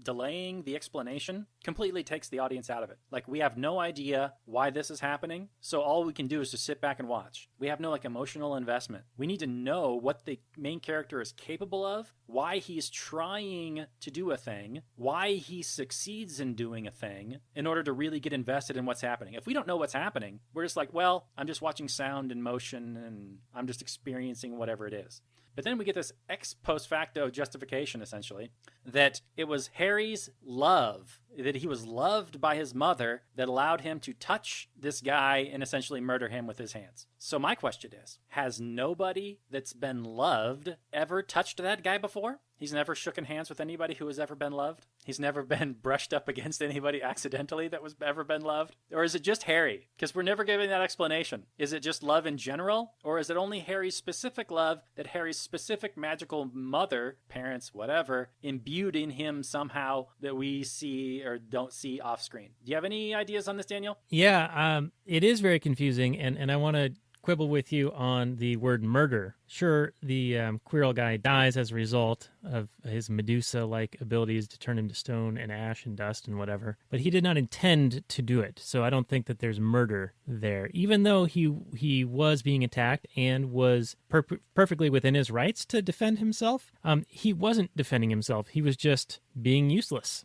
delaying the explanation completely takes the audience out of it. Like, we have no idea why this is happening, so all we can do is just sit back and watch. We have no, like, emotional investment. We need to know what the main character is capable of, why he's trying to do a thing, why he succeeds in doing a thing, in order to really get invested in what's happening. If we don't know what's happening, we're just like, well, I'm just watching sound and motion, and I'm just experiencing whatever it is. But then we get this ex post facto justification, essentially, that it was Harry's love, that he was loved by his mother, that allowed him to touch this guy and essentially murder him with his hands. So my question is, has nobody that's been loved ever touched that guy before? He's never shooken hands with anybody who has ever been loved? He's never been brushed up against anybody accidentally that was ever been loved? Or is it just Harry? Because we're never given that explanation. Is it just love in general? Or is it only Harry's specific love that Harry's specific magical mother, parents, whatever, imbued in him somehow that we see or don't see off screen? Do you have any ideas on this, Daniel? Yeah, it is very confusing, and I want to quibble with you on the word murder. Sure, the Quirrell guy dies as a result of his Medusa-like abilities to turn him to stone and ash and dust and whatever, but he did not intend to do it, so I don't think that there's murder there, even though he was being attacked and was perfectly within his rights to defend himself. He wasn't defending himself. He was just being useless,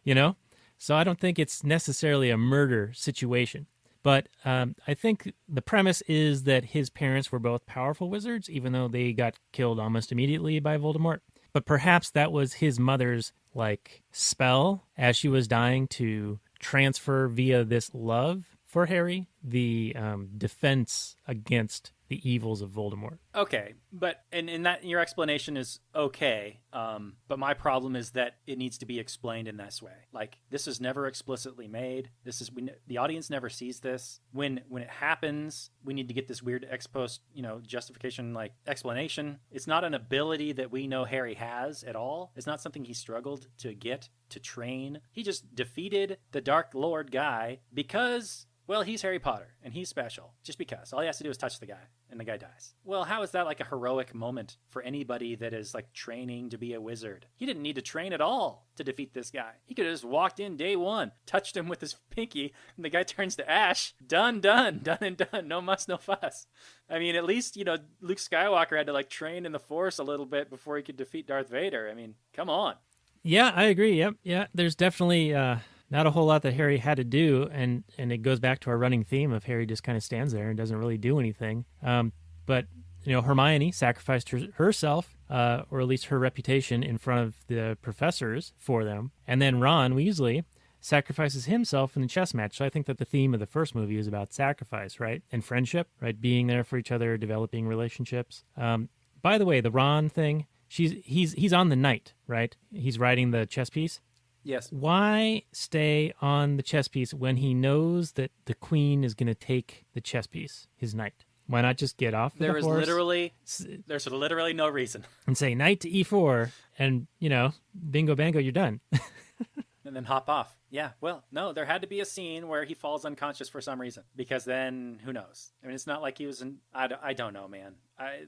you know? So I don't think it's necessarily a murder situation. But I think the premise is that his parents were both powerful wizards, even though they got killed almost immediately by Voldemort. But perhaps that was his mother's, like, spell as she was dying to transfer via this love for Harry, the defense against the evils of Voldemort. Okay, but and that your explanation is okay. But my problem is that it needs to be explained in this way. Like, this is never explicitly made. The audience never sees this. When it happens, we need to get this weird ex post, justification, like, explanation. It's not an ability that we know Harry has at all. It's not something he struggled to get, to train. He just defeated the Dark Lord guy because, well, he's Harry Potter, and he's special, just because. All he has to do is touch the guy, and the guy dies. Well, how is that like a heroic moment for anybody that is, like, training to be a wizard? He didn't need to train at all to defeat this guy. He could have just walked in day one, touched him with his pinky, and the guy turns to ash. Done and done. No muss, no fuss. I mean, at least, Luke Skywalker had to, like, train in the Force a little bit before he could defeat Darth Vader. I mean, come on. Yeah, I agree. Yep. Yeah, there's definitely... not a whole lot that Harry had to do, and it goes back to our running theme of Harry just kind of stands there and doesn't really do anything. But Hermione sacrificed herself, or at least her reputation, in front of the professors for them. And then Ron Weasley sacrifices himself in the chess match. So I think that the theme of the first movie is about sacrifice, right? And friendship, right? Being there for each other, developing relationships. By the way, the Ron thing, he's on the knight, right? He's riding the chess piece. Yes. Why stay on the chess piece when he knows that the queen is going to take the chess piece, his knight? Why not just get off the horse? There's literally no reason. And say knight to e4, and, bingo bango, you're done. And then hop off. Yeah, well, no, there had to be a scene where he falls unconscious for some reason, because then who knows? I mean, it's not like he was in... I don't know, man.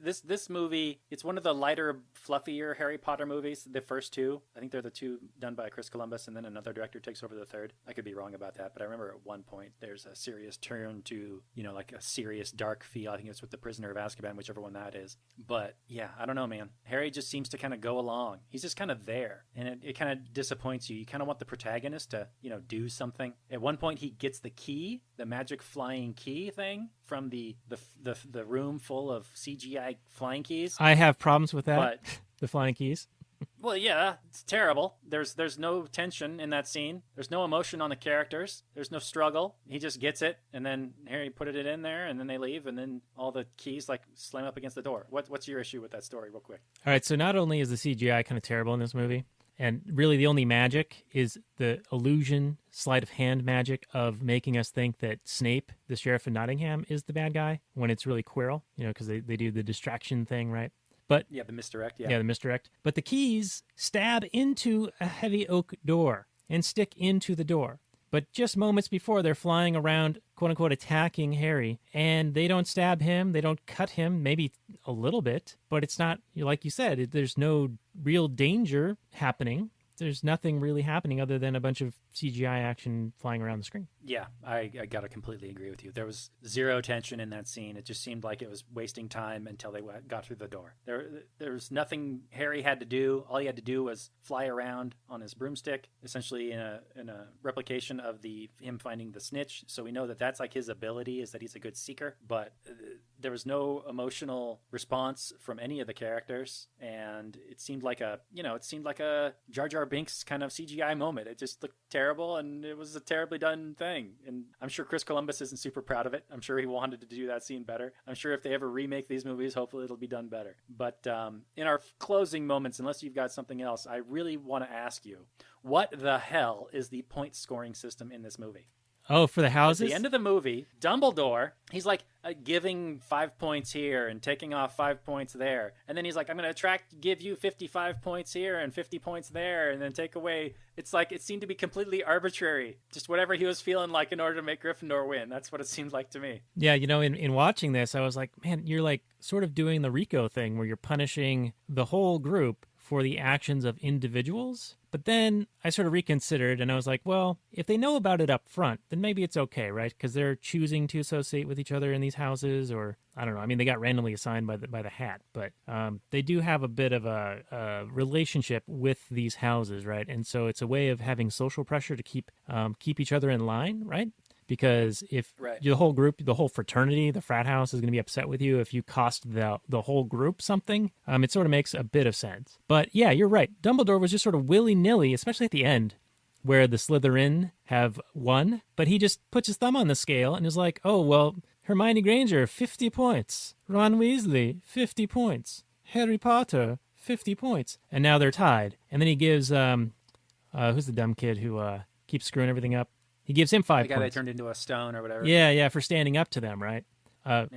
This movie, it's one of the lighter, fluffier Harry Potter movies, the first two. I think they're the two done by Chris Columbus, and then another director takes over the third. I could be wrong about that, but I remember at one point there's a serious turn to, like a serious dark feel. I think it's with The Prisoner of Azkaban, whichever one that is. But yeah, I don't know, man. Harry just seems to kind of go along. He's just kind of there, and it kind of disappoints you. You kind of want the protagonist to, do something. At one point, he gets the key, the magic flying key thing from the room full of CGI flying keys. I have problems with that. But the flying keys. Well, yeah, it's terrible. There's no tension in that scene. There's no emotion on the characters. There's no struggle. He just gets it, and then Harry put it in there, and then they leave, and then all the keys, like, slam up against the door. What's your issue with that story, real quick? All right, so not only is the CGI kind of terrible in this movie, and really the only magic is the illusion, sleight of hand magic of making us think that Snape, the sheriff of Nottingham, is the bad guy, when it's really Quirrell, because they do the distraction thing, right? But yeah, the misdirect, Yeah, the misdirect. But the keys stab into a heavy oak door and stick into the door. But just moments before, they're flying around, quote-unquote, attacking Harry, and they don't stab him, they don't cut him, maybe a little bit, but it's not, like you said, there's no real danger happening. There's nothing really happening other than a bunch of CGI action flying around the screen. Yeah, I got to completely agree with you. There was zero tension in that scene. It just seemed like it was wasting time until they got through the door. There was nothing Harry had to do. All he had to do was fly around on his broomstick, essentially in a replication of him finding the snitch. So we know that that's like his ability, is that he's a good seeker. But there was no emotional response from any of the characters, and it seemed like a Jar Jar Binks kind of CGI moment. It just looked terrible, and it was a terribly done thing. And I'm sure Chris Columbus isn't super proud of it. I'm sure he wanted to do that scene better. I'm sure if they ever remake these movies, hopefully it'll be done better. But in our closing moments, unless you've got something else, I really want to ask you, what the hell is the point scoring system in this movie? Oh, for the houses? At the end of the movie, Dumbledore, he's like giving 5 points here and taking off 5 points there. And then he's like, I'm going to give you 55 points here and 50 points there, and then take away. It's like, it seemed to be completely arbitrary. Just whatever he was feeling like in order to make Gryffindor win. That's what it seemed like to me. Yeah, in watching this, I was like, man, you're like sort of doing the Rico thing where you're punishing the whole group for the actions of individuals. But then I sort of reconsidered, and I was like, well, if they know about it up front, then maybe it's okay, right? Because they're choosing to associate with each other in these houses, or I don't know. I mean, they got randomly assigned by the hat, but they do have a bit of a relationship with these houses, right? And so it's a way of having social pressure to keep each other in line, right? because if Right. the whole group, the whole fraternity, the frat house is going to be upset with you if you cost the whole group something. It sort of makes a bit of sense. But yeah, you're right. Dumbledore was just sort of willy-nilly, especially at the end, where the Slytherin have won, but he just puts his thumb on the scale and is like, oh, well, Hermione Granger, 50 points. Ron Weasley, 50 points. Harry Potter, 50 points. And now they're tied. And then he gives, who's the dumb kid who keeps screwing everything up? He gives him 5 The guy points. they turned into a stone or whatever. Yeah, for standing up to them, right?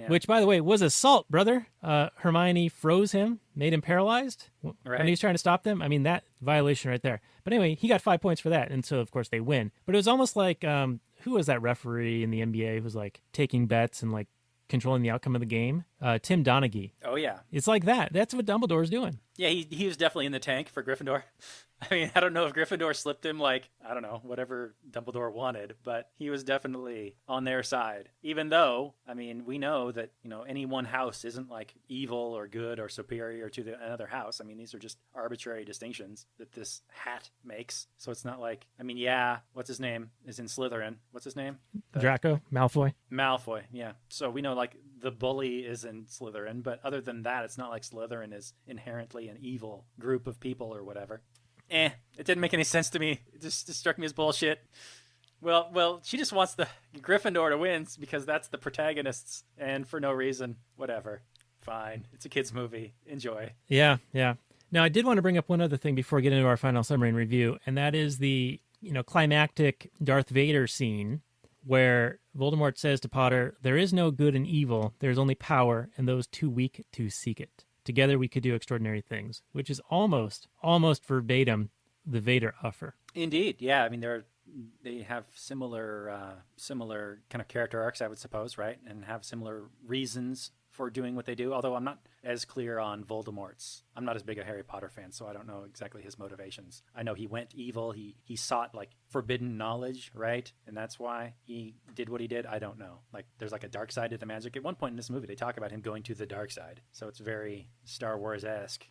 Which, by the way, was assault, brother. Hermione froze him, made him paralyzed when he was trying to stop them. I mean, that violation right there. But anyway, he got 5 points for that, and so, of course, they win. But it was almost like, who was that referee in the NBA who was, like, taking bets and, like, controlling the outcome of the game? Tim Donaghy. Oh, yeah. It's like that. That's what Dumbledore's doing. Yeah, he was definitely in the tank for Gryffindor. I mean, I don't know if Gryffindor slipped him, like, I don't know, whatever Dumbledore wanted, but he was definitely on their side. Even though, I mean, we know that, any one house isn't, like, evil or good or superior to another house. I mean, these are just arbitrary distinctions that this hat makes. So it's not like, I mean, yeah, what's his name is in Slytherin. What's his name? Draco? Malfoy? Malfoy, yeah. So we know, like, the bully is in Slytherin, but other than that, it's not like Slytherin is inherently an evil group of people or whatever. It didn't make any sense to me. It just struck me as bullshit. Well, she just wants the Gryffindor to win because that's the protagonists, and for no reason, whatever. Fine. It's a kid's movie. Enjoy. Yeah. Now, I did want to bring up one other thing before we get into our final summary and review, and that is the, climactic Darth Vader scene where Voldemort says to Potter, "There is no good and evil. There is only power, and those too weak to seek it. Together we could do extraordinary things," which is almost verbatim the Vader offer. Indeed, yeah. I mean, they have similar kind of character arcs, I would suppose, right? And have similar reasons for doing what they do. Although I'm not as clear on Voldemort's. I'm not as big a Harry Potter fan, so I don't know exactly his motivations. I know he went evil. He sought like forbidden knowledge, right? And that's why he did what he did. I don't know. Like there's like a dark side to the magic. At one point in this movie, they talk about him going to the dark side. So it's very Star Wars-esque.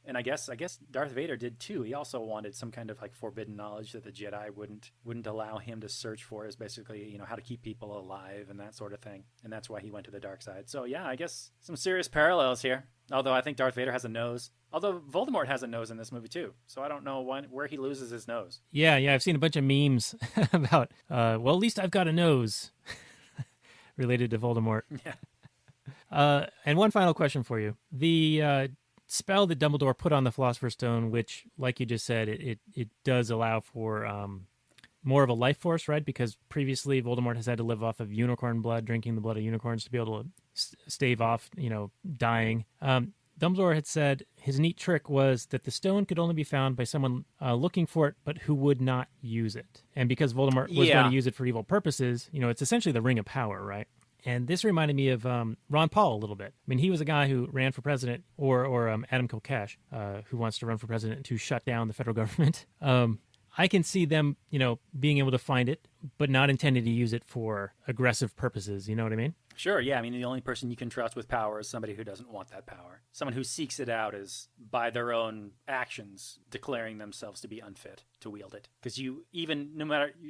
And I guess Darth Vader did too. He also wanted some kind of like forbidden knowledge that the Jedi wouldn't allow him to search for, is basically, how to keep people alive and that sort of thing. And that's why he went to the dark side. So yeah, I guess some serious parallels here. Although I think Darth Vader has a nose. Although Voldemort has a nose in this movie too. So I don't know where he loses his nose. Yeah, I've seen a bunch of memes about, at least I've got a nose related to Voldemort. Yeah. And one final question for you. The spell that Dumbledore put on the Philosopher's Stone, which, like you just said, it does allow for more of a life force, right? Because previously Voldemort has had to live off of unicorn blood, drinking the blood of unicorns to be able to stave off, dying. Dumbledore had said his neat trick was that the stone could only be found by someone looking for it, but who would not use it. And because Voldemort was going to use it for evil purposes, it's essentially the Ring of Power, right? And this reminded me of Ron Paul a little bit. I mean, he was a guy who ran for president, or Adam Kokesh, who wants to run for president to shut down the federal government. I can see them, being able to find it, but not intending to use it for aggressive purposes. You know what I mean? Sure, yeah. I mean, the only person you can trust with power is somebody who doesn't want that power. Someone who seeks it out is, by their own actions, declaring themselves to be unfit to wield it. Because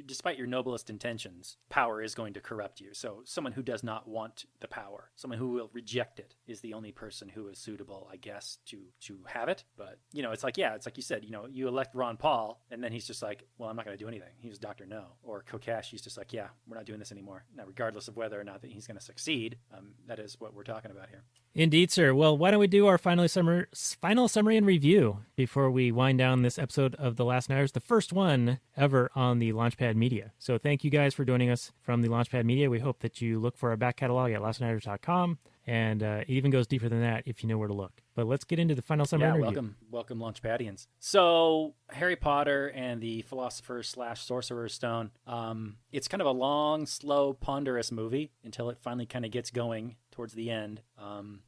despite your noblest intentions, power is going to corrupt you. So someone who does not want the power, someone who will reject it, is the only person who is suitable, I guess, to have it. But, it's like you said, you elect Ron Paul, and then he's just like, well, I'm not going to do anything. He was Dr. No. Or Kokesh, he's just like, yeah, we're not doing this anymore. Now, regardless of whether or not that he's going to succeed, that is what we're talking about here. Indeed, sir. Well, why don't we do our final summary and review before we wind down this episode of The Last Nighters, the first one ever on the Launchpad Media. So thank you guys for joining us from the Launchpad Media. We hope that you look for our back catalog at lastnighters.com, and it even goes deeper than that if you know where to look. But let's get into the final summary and review. Welcome, Launchpadians. So, Harry Potter and the Philosopher's/Sorcerer's Stone. It's kind of a long, slow, ponderous movie until it finally kind of gets going towards the end.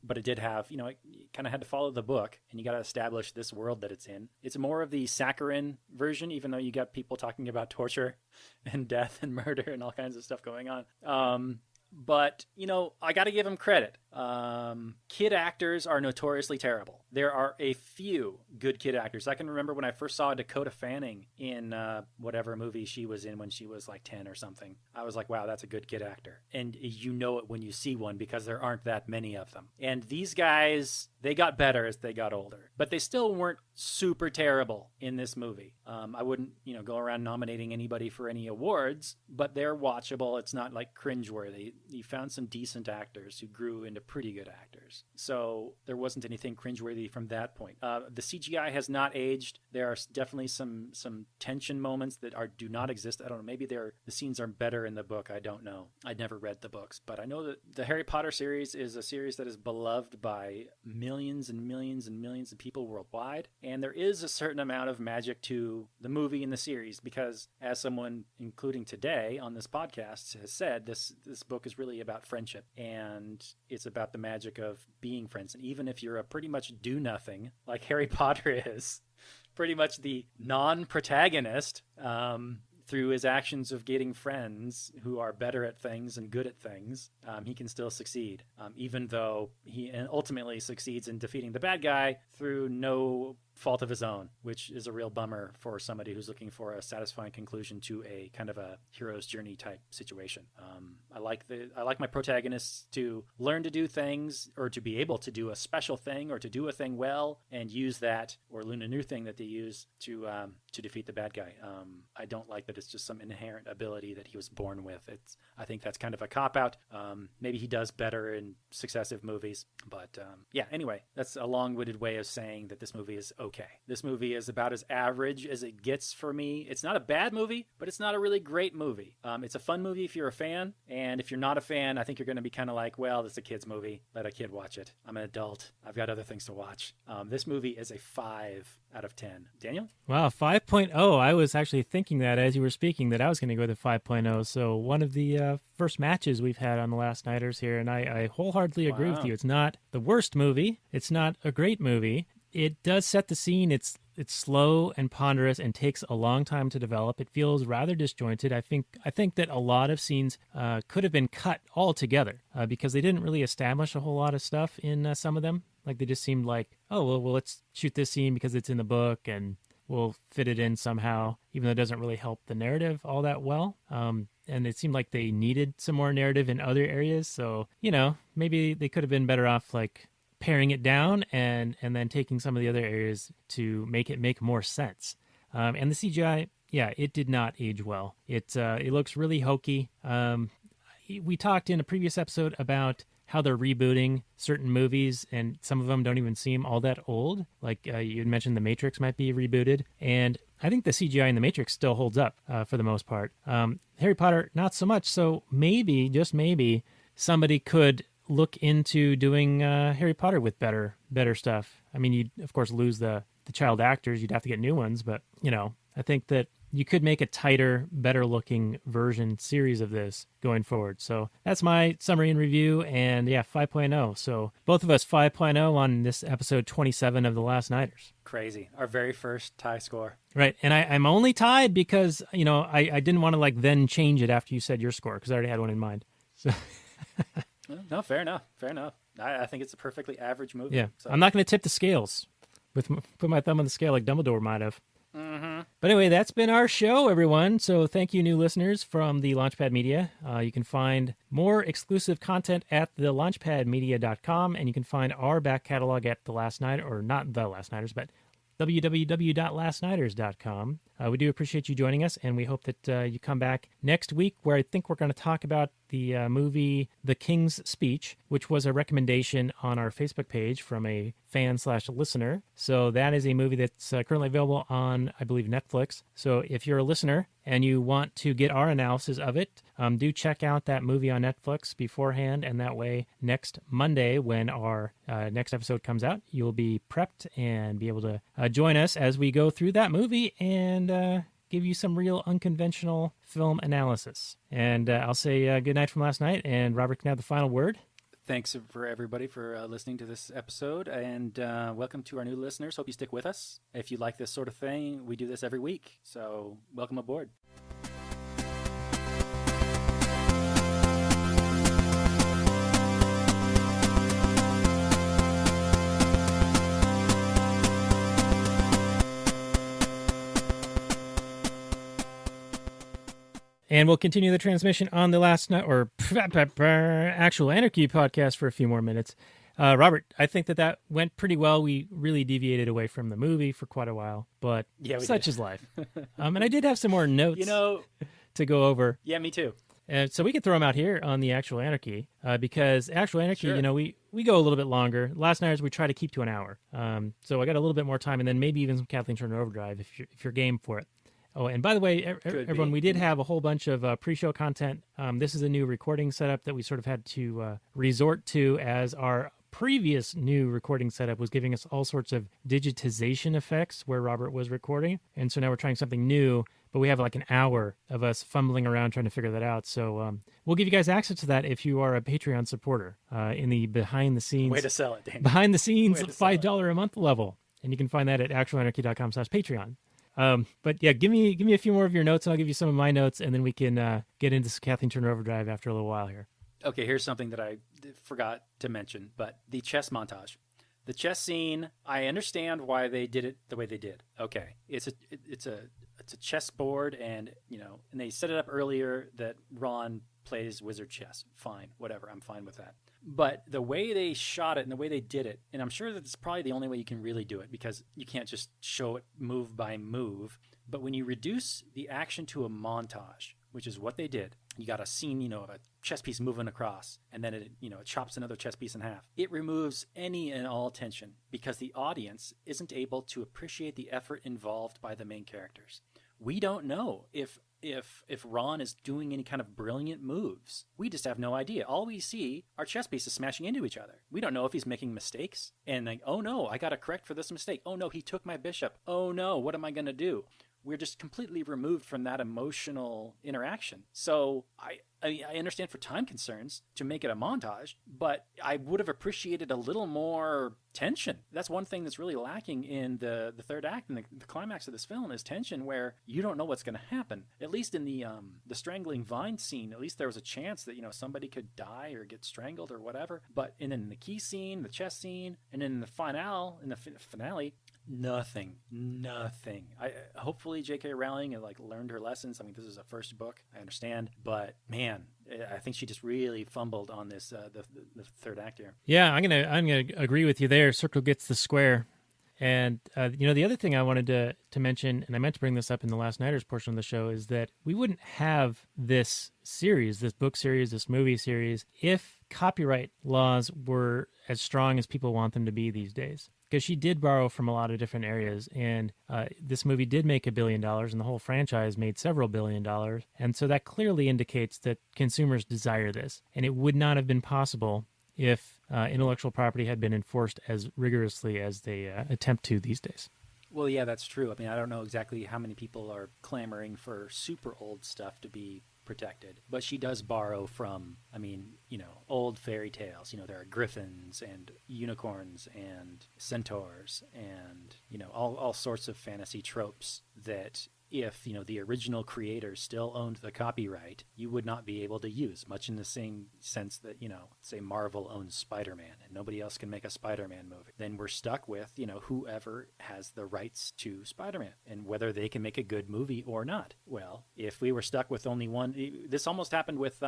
But it did have, it kind of had to follow the book, and you got to establish this world that it's in. It's more of the saccharine version, even though you got people talking about torture and death and murder and all kinds of stuff going on. But, I got to give him credit. Kid actors are notoriously terrible. There are a few good kid actors. I can remember when I first saw Dakota Fanning in whatever movie she was in when she was like 10 or something. I was like, wow, that's a good kid actor. And you know it when you see one because there aren't that many of them. And these guys, they got better as they got older, but they still weren't super terrible in this movie. I wouldn't, go around nominating anybody for any awards, but they're watchable. It's not like cringeworthy. You found some decent actors who grew into pretty good actors. So there wasn't anything cringeworthy from that point. The CGI has not aged. There are definitely some tension moments that do not exist. I don't know. Maybe the scenes are better in the book. I don't know. I'd never read the books, but I know that the Harry Potter series is a series that is beloved by millions and millions and millions of people worldwide. And there is a certain amount of magic to the movie and the series because, as someone, including today on this podcast, has said, this book is really about friendship, and it's about the magic of being friends. And even if you're a pretty much do-nothing, like Harry Potter is, pretty much the non-protagonist, through his actions of getting friends who are better at things and good at things, he can still succeed, even though he ultimately succeeds in defeating the bad guy through no fault of his own, which is a real bummer for somebody who's looking for a satisfying conclusion to a kind of a hero's journey type situation. I like my protagonists to learn to do things, or to be able to do a special thing, or to do a thing well, and use that, or learn a new thing that they use to defeat the bad guy. I don't like that it's just some inherent ability that he was born with. I think that's kind of a cop-out. Maybe he does better in successive movies, but anyway, that's a long-winded way of saying that this movie is okay. This movie is about as average as it gets for me. It's not a bad movie, but it's not a really great movie. It's a fun movie if you're a fan, and if you're not a fan, I think you're going to be kind of like, well, this is a kid's movie. Let a kid watch it. I'm an adult. I've got other things to watch. This movie is a 5 out of 10. Daniel? Wow, 5.0. I was actually thinking that as you were speaking that I was going to go with 5.0. So one of the first matches we've had on the Last Nighters here, and I wholeheartedly agree with you. It's not the worst movie. It's not a great movie. It does set the scene. It's slow and ponderous and takes a long time to develop. It feels rather disjointed. I think that a lot of scenes could have been cut altogether because they didn't really establish a whole lot of stuff in some of them. Like they just seemed like, oh, well, let's shoot this scene because it's in the book and we'll fit it in somehow, even though it doesn't really help the narrative all that well. And it seemed like they needed some more narrative in other areas. So, maybe they could have been better off like paring it down and then taking some of the other areas to make it make more sense. And the CGI, it did not age well. It looks really hokey. We talked in a previous episode about how they're rebooting certain movies, and some of them don't even seem all that old. Like you had mentioned The Matrix might be rebooted, and I think the CGI in The Matrix still holds up for the most part. Harry Potter, not so much. So maybe, just maybe, somebody could look into doing Harry Potter with better stuff. I mean, you'd, of course, lose the child actors. You'd have to get new ones, but, I think that you could make a tighter, better-looking version series of this going forward. So that's my summary and review, and 5.0. So both of us 5.0 on this episode 27 of The Last Nighters. Crazy. Our very first tie score. Right, and I'm only tied because, I didn't want to, then change it after you said your score, because I already had one in mind. So... No, fair enough. I think it's a perfectly average movie. Yeah, so. I'm not going to tip the scales, put my thumb on the scale like Dumbledore might have. Mm-hmm. But anyway, that's been our show, everyone. So thank you, new listeners from the Launchpad Media. You can find more exclusive content at thelaunchpadmedia.com, and you can find our back catalog at The Last Night, or not The Last Nighters, but www.lastnighters.com. We do appreciate you joining us, and we hope that you come back next week, where I think we're going to talk about the movie The King's Speech, which was a recommendation on our Facebook page from a fan/listener. So that is a movie that's currently available on, I believe, Netflix. So if you're a listener and you want to get our analysis of it, do check out that movie on Netflix beforehand, and that way next Monday when our next episode comes out, you'll be prepped and be able to join us as we go through that movie and give you some real unconventional film analysis. And I'll say good night from last night, and Robert can have the final word. Thanks for everybody for listening to this episode, and welcome to our new listeners. Hope you stick with us. If you like this sort of thing, we do this every week, so welcome aboard. And we'll continue the transmission on the last night or actual Anarchy podcast for a few more minutes. Robert, I think that went pretty well. We really deviated away from the movie for quite a while, but such is life. And I did have some more notes to go over. Yeah, me too. So we could throw them out here on the actual Anarchy because actual Anarchy, Sure. We go a little bit longer. Last nighters we try to keep to an hour. So I got a little bit more time, and then maybe even some Kathleen Turner Overdrive if you're game for it. Oh, and by the way, everyone, we did have a whole bunch of pre-show content. This is a new recording setup that we sort of had to resort to, as our previous new recording setup was giving us all sorts of digitization effects where Robert was recording. And so now we're trying something new, but we have like an hour of us fumbling around trying to figure that out. So we'll give you guys access to that if you are a Patreon supporter in the behind the scenes. Way to sell it, Dan. Behind the scenes $5 a month level. And you can find that at actualanarchy.com/Patreon. But yeah, give me a few more of your notes, and I'll give you some of my notes, and then we can get into Kathleen Turner Overdrive after a little while here. Okay, here's something that I forgot to mention, but the chess montage. The chess scene, I understand why they did it the way they did. Okay, it's a chessboard, and and they set it up earlier that Ron plays wizard chess. Fine, whatever, I'm fine with that. But the way they shot it and the way they did it, and I'm sure that it's probably the only way you can really do it, because you can't just show it move by move. But when you reduce the action to a montage, which is what they did, you got a scene, of a chess piece moving across, and then it chops another chess piece in half. It removes any and all tension because the audience isn't able to appreciate the effort involved by the main characters. We don't know if Ron is doing any kind of brilliant moves. We just have no idea. All we see are chess pieces smashing into each other. We don't know if he's making mistakes and like, oh no, I got to correct for this mistake. Oh no, he took my bishop. Oh no, what am I going to do? We're just completely removed from that emotional interaction. So I understand for time concerns to make it a montage, but I would have appreciated a little more tension. That's one thing that's really lacking in the third act and the climax of this film is tension, where you don't know what's going to happen. At least in the strangling vine scene, at least there was a chance that somebody could die or get strangled or whatever. But in the key scene, the chess scene, and in the finale. Nothing. Hopefully J.K. Rowling had learned her lessons. I mean, this is a first book, I understand, but man, I think she just really fumbled on this the third act here. Yeah, I'm gonna agree with you there. Circle gets the square. And the other thing I wanted to mention, and I meant to bring this up in the Last Nighters portion of the show, is that we wouldn't have this series, this book series, this movie series, if copyright laws were as strong as people want them to be these days. Because she did borrow from a lot of different areas, and this movie did make $1 billion, and the whole franchise made several $1 billion. And so that clearly indicates that consumers desire this. And it would not have been possible if intellectual property had been enforced as rigorously as they attempt to these days. Well, yeah, that's true. I mean, I don't know exactly how many people are clamoring for super old stuff to be protected, but she does borrow from, old fairy tales. There are griffins and unicorns and centaurs and, all sorts of fantasy tropes that if, the original creators still owned the copyright, you would not be able to use, much in the same sense that, say Marvel owns Spider-Man and nobody else can make a Spider-Man movie. Then we're stuck with, whoever has the rights to Spider-Man and whether they can make a good movie or not. Well, if we were stuck with only one, this almost happened with,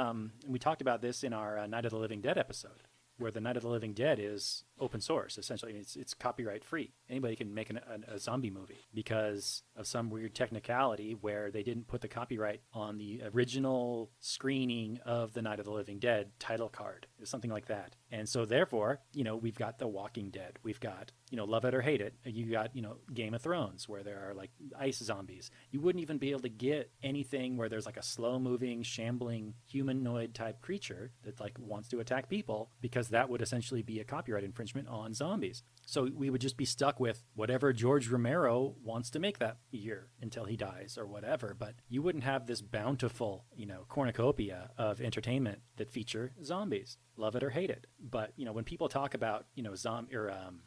we talked about this in our Night of the Living Dead episode, where the Night of the Living Dead is open source. Essentially, it's copyright free. Anybody can make a zombie movie because of some weird technicality where they didn't put the copyright on the original screening of the Night of the Living Dead title card. It was something like that. And so therefore, we've got The Walking Dead. We've got, love it or hate it. You got, Game of Thrones, where there are ice zombies. You wouldn't even be able to get anything where there's a slow moving, shambling humanoid type creature that wants to attack people, because that would essentially be a copyright infringement on zombies. So we would just be stuck with whatever George Romero wants to make that year until he dies or whatever. But you wouldn't have this bountiful, cornucopia of entertainment that feature zombies. Love it or hate it. But, when people talk about,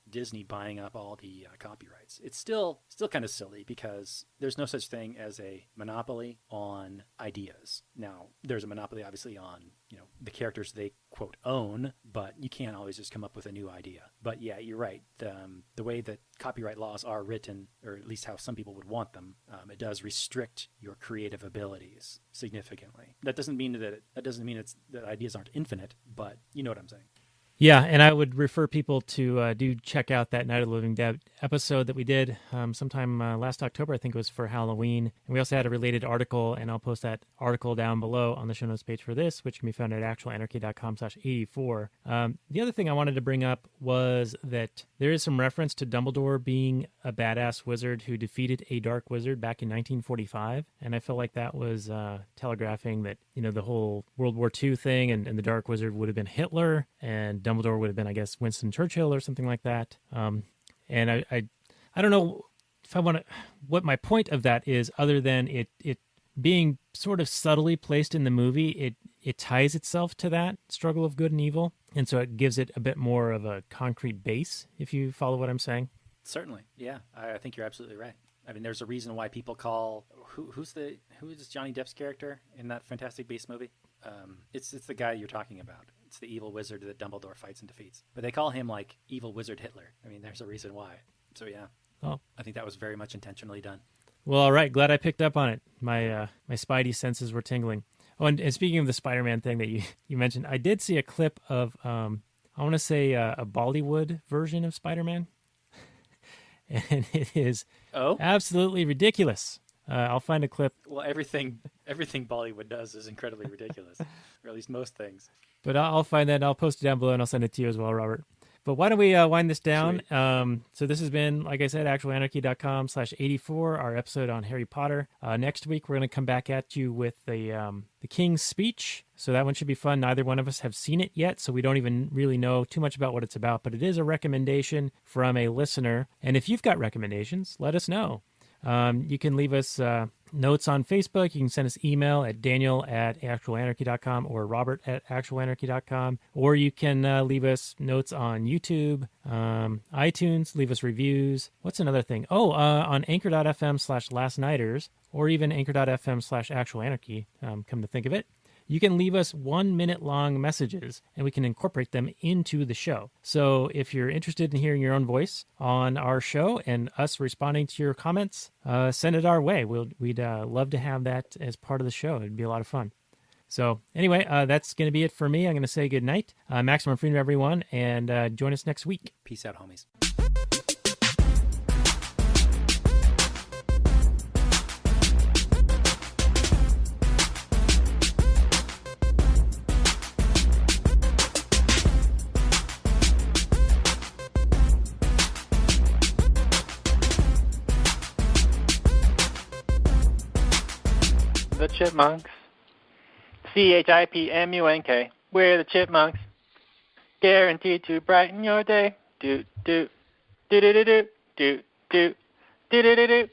Disney buying up all the copyrights, it's still kind of silly, because there's no such thing as a monopoly on ideas. Now, there's a monopoly, obviously, on the characters they quote own, but you can't always just come up with a new idea. But yeah, you're right. The way that copyright laws are written, or at least how some people would want them, it does restrict your creative abilities significantly. That doesn't mean that ideas aren't infinite, but you know what I'm saying. Yeah, and I would refer people to do check out that Night of the Living Dead episode that we did sometime last October. I think it was for Halloween. And we also had a related article, and I'll post that article down below on the show notes page for this, which can be found at actualanarchy.com/84. The other thing I wanted to bring up was that there is some reference to Dumbledore being a badass wizard who defeated a dark wizard back in 1945. And I felt like that was telegraphing that, the whole World War II thing and the dark wizard would have been Hitler, and Dumbledore would have been, I guess, Winston Churchill or something like that. And I don't know if I want to, what my point of that is, other than it being sort of subtly placed in the movie. It ties itself to that struggle of good and evil, and so it gives it a bit more of a concrete base, if you follow what I'm saying. Certainly, yeah. I think you're absolutely right. I mean, there's a reason why people call who is Johnny Depp's character in that Fantastic Beasts movie? It's the guy you're talking about. It's the evil wizard that Dumbledore fights and defeats. But they call him like evil wizard Hitler. I mean, there's a reason why. So yeah, I think that was very much intentionally done. Well, all right. Glad I picked up on it. My spidey senses were tingling. Oh, and speaking of the Spider-Man thing that you mentioned, I did see a clip of I want to say a Bollywood version of Spider-Man. And it is absolutely ridiculous. I'll find a clip. Well, everything Bollywood does is incredibly ridiculous, or at least most things. But I'll find that, and I'll post it down below, and I'll send it to you as well, Robert. But why don't we wind this down? So this has been, like I said, actualanarchy.com/84, our episode on Harry Potter. Next week, we're going to come back at you with the King's Speech. So that one should be fun. Neither one of us have seen it yet, so we don't even really know too much about what it's about. But it is a recommendation from a listener. And if you've got recommendations, let us know. You can leave us notes on Facebook. You can send us email at daniel@actualanarchy.com or robert@actualanarchy.com. Or you can leave us notes on YouTube, iTunes, leave us reviews. What's another thing? On anchor.fm/lastnighters or even anchor.fm/actualanarchy, come to think of it. You can leave us 1 minute long messages and we can incorporate them into the show. So if you're interested in hearing your own voice on our show and us responding to your comments, send it our way. We'd love to have that as part of the show. It'd be a lot of fun. So anyway, that's going to be it for me. I'm going to say good night. Maximum freedom, everyone, and join us next week. Peace out, homies. The Chipmunks. CHIPMUNK. We're the Chipmunks. Guaranteed to brighten your day. Do do do do do do do do do do do.